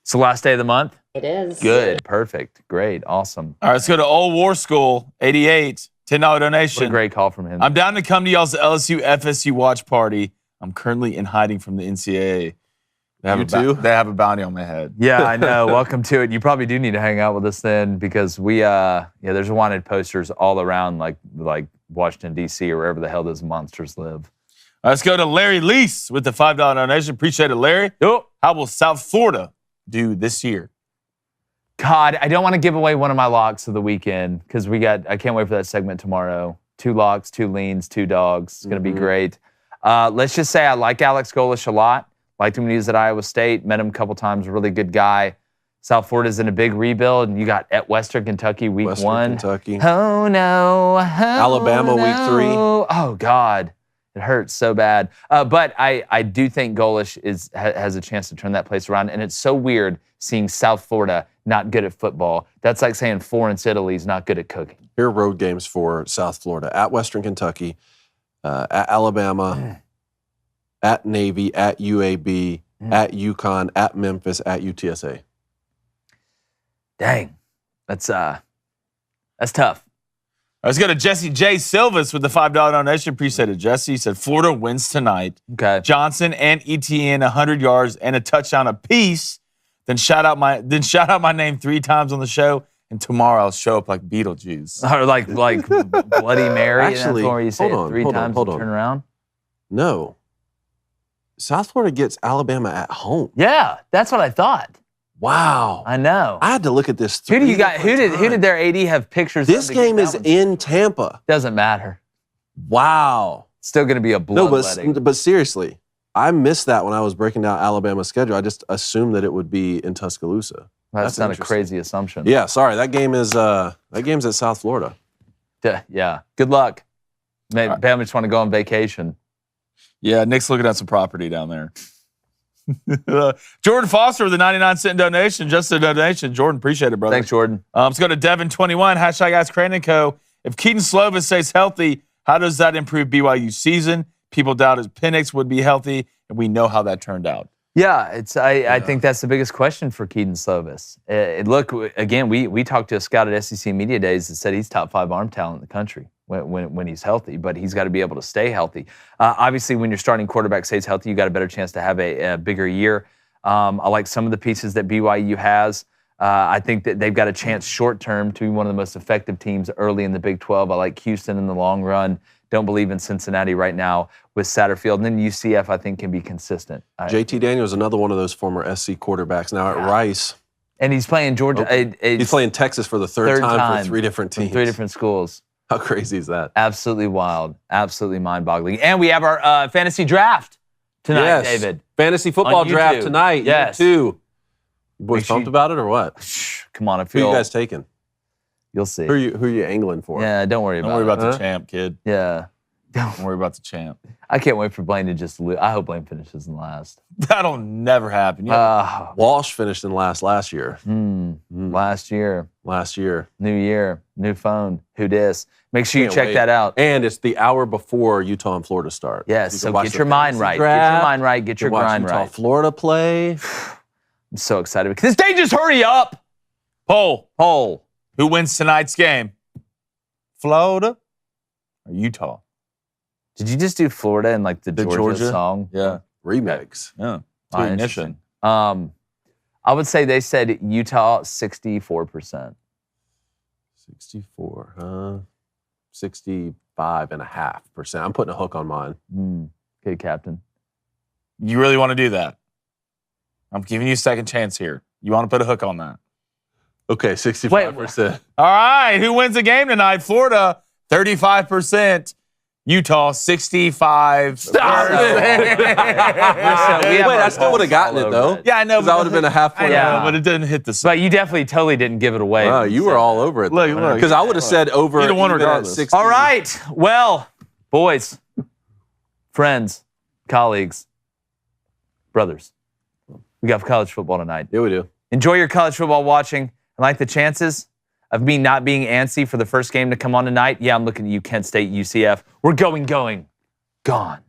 It's the last day of the month? It is. Good. Perfect. Great. Awesome. All right, let's go to Old War School, 88, $10 donation. What a great call from him. I'm down to come to y'all's LSU FSU watch party. I'm currently in hiding from the NCAA. They have a bounty on my head. Yeah, I know. Welcome to it. You probably do need to hang out with us then because we, there's wanted posters all around like Washington, D.C. or wherever the hell those monsters live. All right, let's go to Larry Lease with the $5 donation. Appreciate it, Larry. Yep. How will South Florida do this year? God, I don't want to give away one of my locks of the weekend because I can't wait for that segment tomorrow. 2 locks, 2 leans, 2 dogs. It's going to be great. Let's just say I like Alex Golesh a lot. Liked him when he was at Iowa State. Met him a couple times. Really good guy. South Florida's in a big rebuild, and you got at Western Kentucky week 1. Kentucky. Oh, no. Alabama week 3. Oh, God. It hurts so bad. But I do think Golesh has a chance to turn that place around, and it's so weird seeing South Florida not good at football. That's like saying Florence, Italy's not good at cooking. Here are road games for South Florida. At Western Kentucky, at Alabama, at Navy, at UAB, at UConn, at Memphis, at UTSA. Dang. That's tough. Let's go to Jesse J. Silvas with the $5 donation. Appreciate it, Jesse. He said Florida wins tonight. Okay. Johnson and Etienne 100 yards and a touchdown apiece. Then shout out my name 3 times on the show, and tomorrow I'll show up like Beetlejuice. Or like Bloody Mary. Actually, where you say hold on, it 3 times and turn around. No. South Florida gets Alabama at home. Yeah, that's what I thought. Wow. I know. I had to look at this. Who do you got? Who did their AD have pictures of? This game is in Tampa. Doesn't matter. Wow. Still going to be a bloodletting. No, but seriously, I missed that when I was breaking down Alabama's schedule. I just assumed that it would be in Tuscaloosa. That's not a crazy assumption. Yeah, sorry. That game's at South Florida. Yeah. Good luck. Maybe Bama just want to go on vacation. Yeah, Nick's looking at some property down there. Jordan Foster with a 99-cent donation. Just a donation. Jordan, appreciate it, brother. Thanks, Jordan. Let's go to Devin21. #AskCrane&Co. If Keaton Slovis stays healthy, how does that improve BYU's season? People doubted Penix would be healthy, and we know how that turned out. Yeah, I think that's the biggest question for Keaton Slovis. Look, again, we talked to a scout at SEC Media Days that said he's top 5 arm talent in the country when he's healthy, but he's got to be able to stay healthy. Obviously, when your starting quarterback stays healthy, you got a better chance to have a bigger year. I like some of the pieces that BYU has. I think that they've got a chance short term to be one of the most effective teams early in the Big 12. I like Houston in the long run. Don't believe in Cincinnati right now with Satterfield. And then UCF, I think, can be consistent. JT Daniels, another one of those former SC quarterbacks, now at Rice. And he's playing Georgia. He's playing Texas for the third time for 3 different teams. 3 different schools. How crazy is that? Absolutely wild. Absolutely mind-boggling. And we have our fantasy draft tonight, David. Fantasy football draft tonight. Yes. You boys pumped about it or what? Come on, Who are you guys taking? You'll see. Who are you angling for? Yeah, don't worry Don't about worry it. about the champ, kid. Yeah. Don't worry about the champ. I can't wait for Blaine to just lose. I hope Blaine finishes in last. That'll never happen. Yeah. Walsh finished in last year. Last year. Last year. New year. New phone. Who dis? Make sure you Can't check wait. that out. And it's the hour before Utah and Florida start. Yes, You so can watch get the your mind fantasy right. Get draft. your mind right. Get You your can watch grind Utah, right. Florida play. I'm so excited because this day just hurry up. Poll. Who wins tonight's game? Florida or Utah? Did you just do Florida and like the Georgia Georgia song? Yeah. Remix. Yeah. Ah, Ignition. I would say they said Utah 64%. 64, 65.5%. I'm putting a hook on mine. Okay, Captain. You really want to do that? I'm giving you a second chance here. You want to put a hook on that? Okay, 65%. All right. Who wins the game tonight? Florida, 35%. Utah, 65. Stop it. Wait, I still would have gotten it, though. Yeah, I know. Because I would have been a half point. Yeah. But it didn't hit the But you definitely totally didn't give it away. Wow, you were all over it. Look. Because I would have said over Either one even at regardless. 60. All right. Well, boys, friends, colleagues, brothers, we got college football tonight. Yeah, we do. Enjoy your college football watching. I like the chances of me not being antsy for the first game to come on tonight. Yeah, I'm looking at you, Kent State, UCF. We're gone.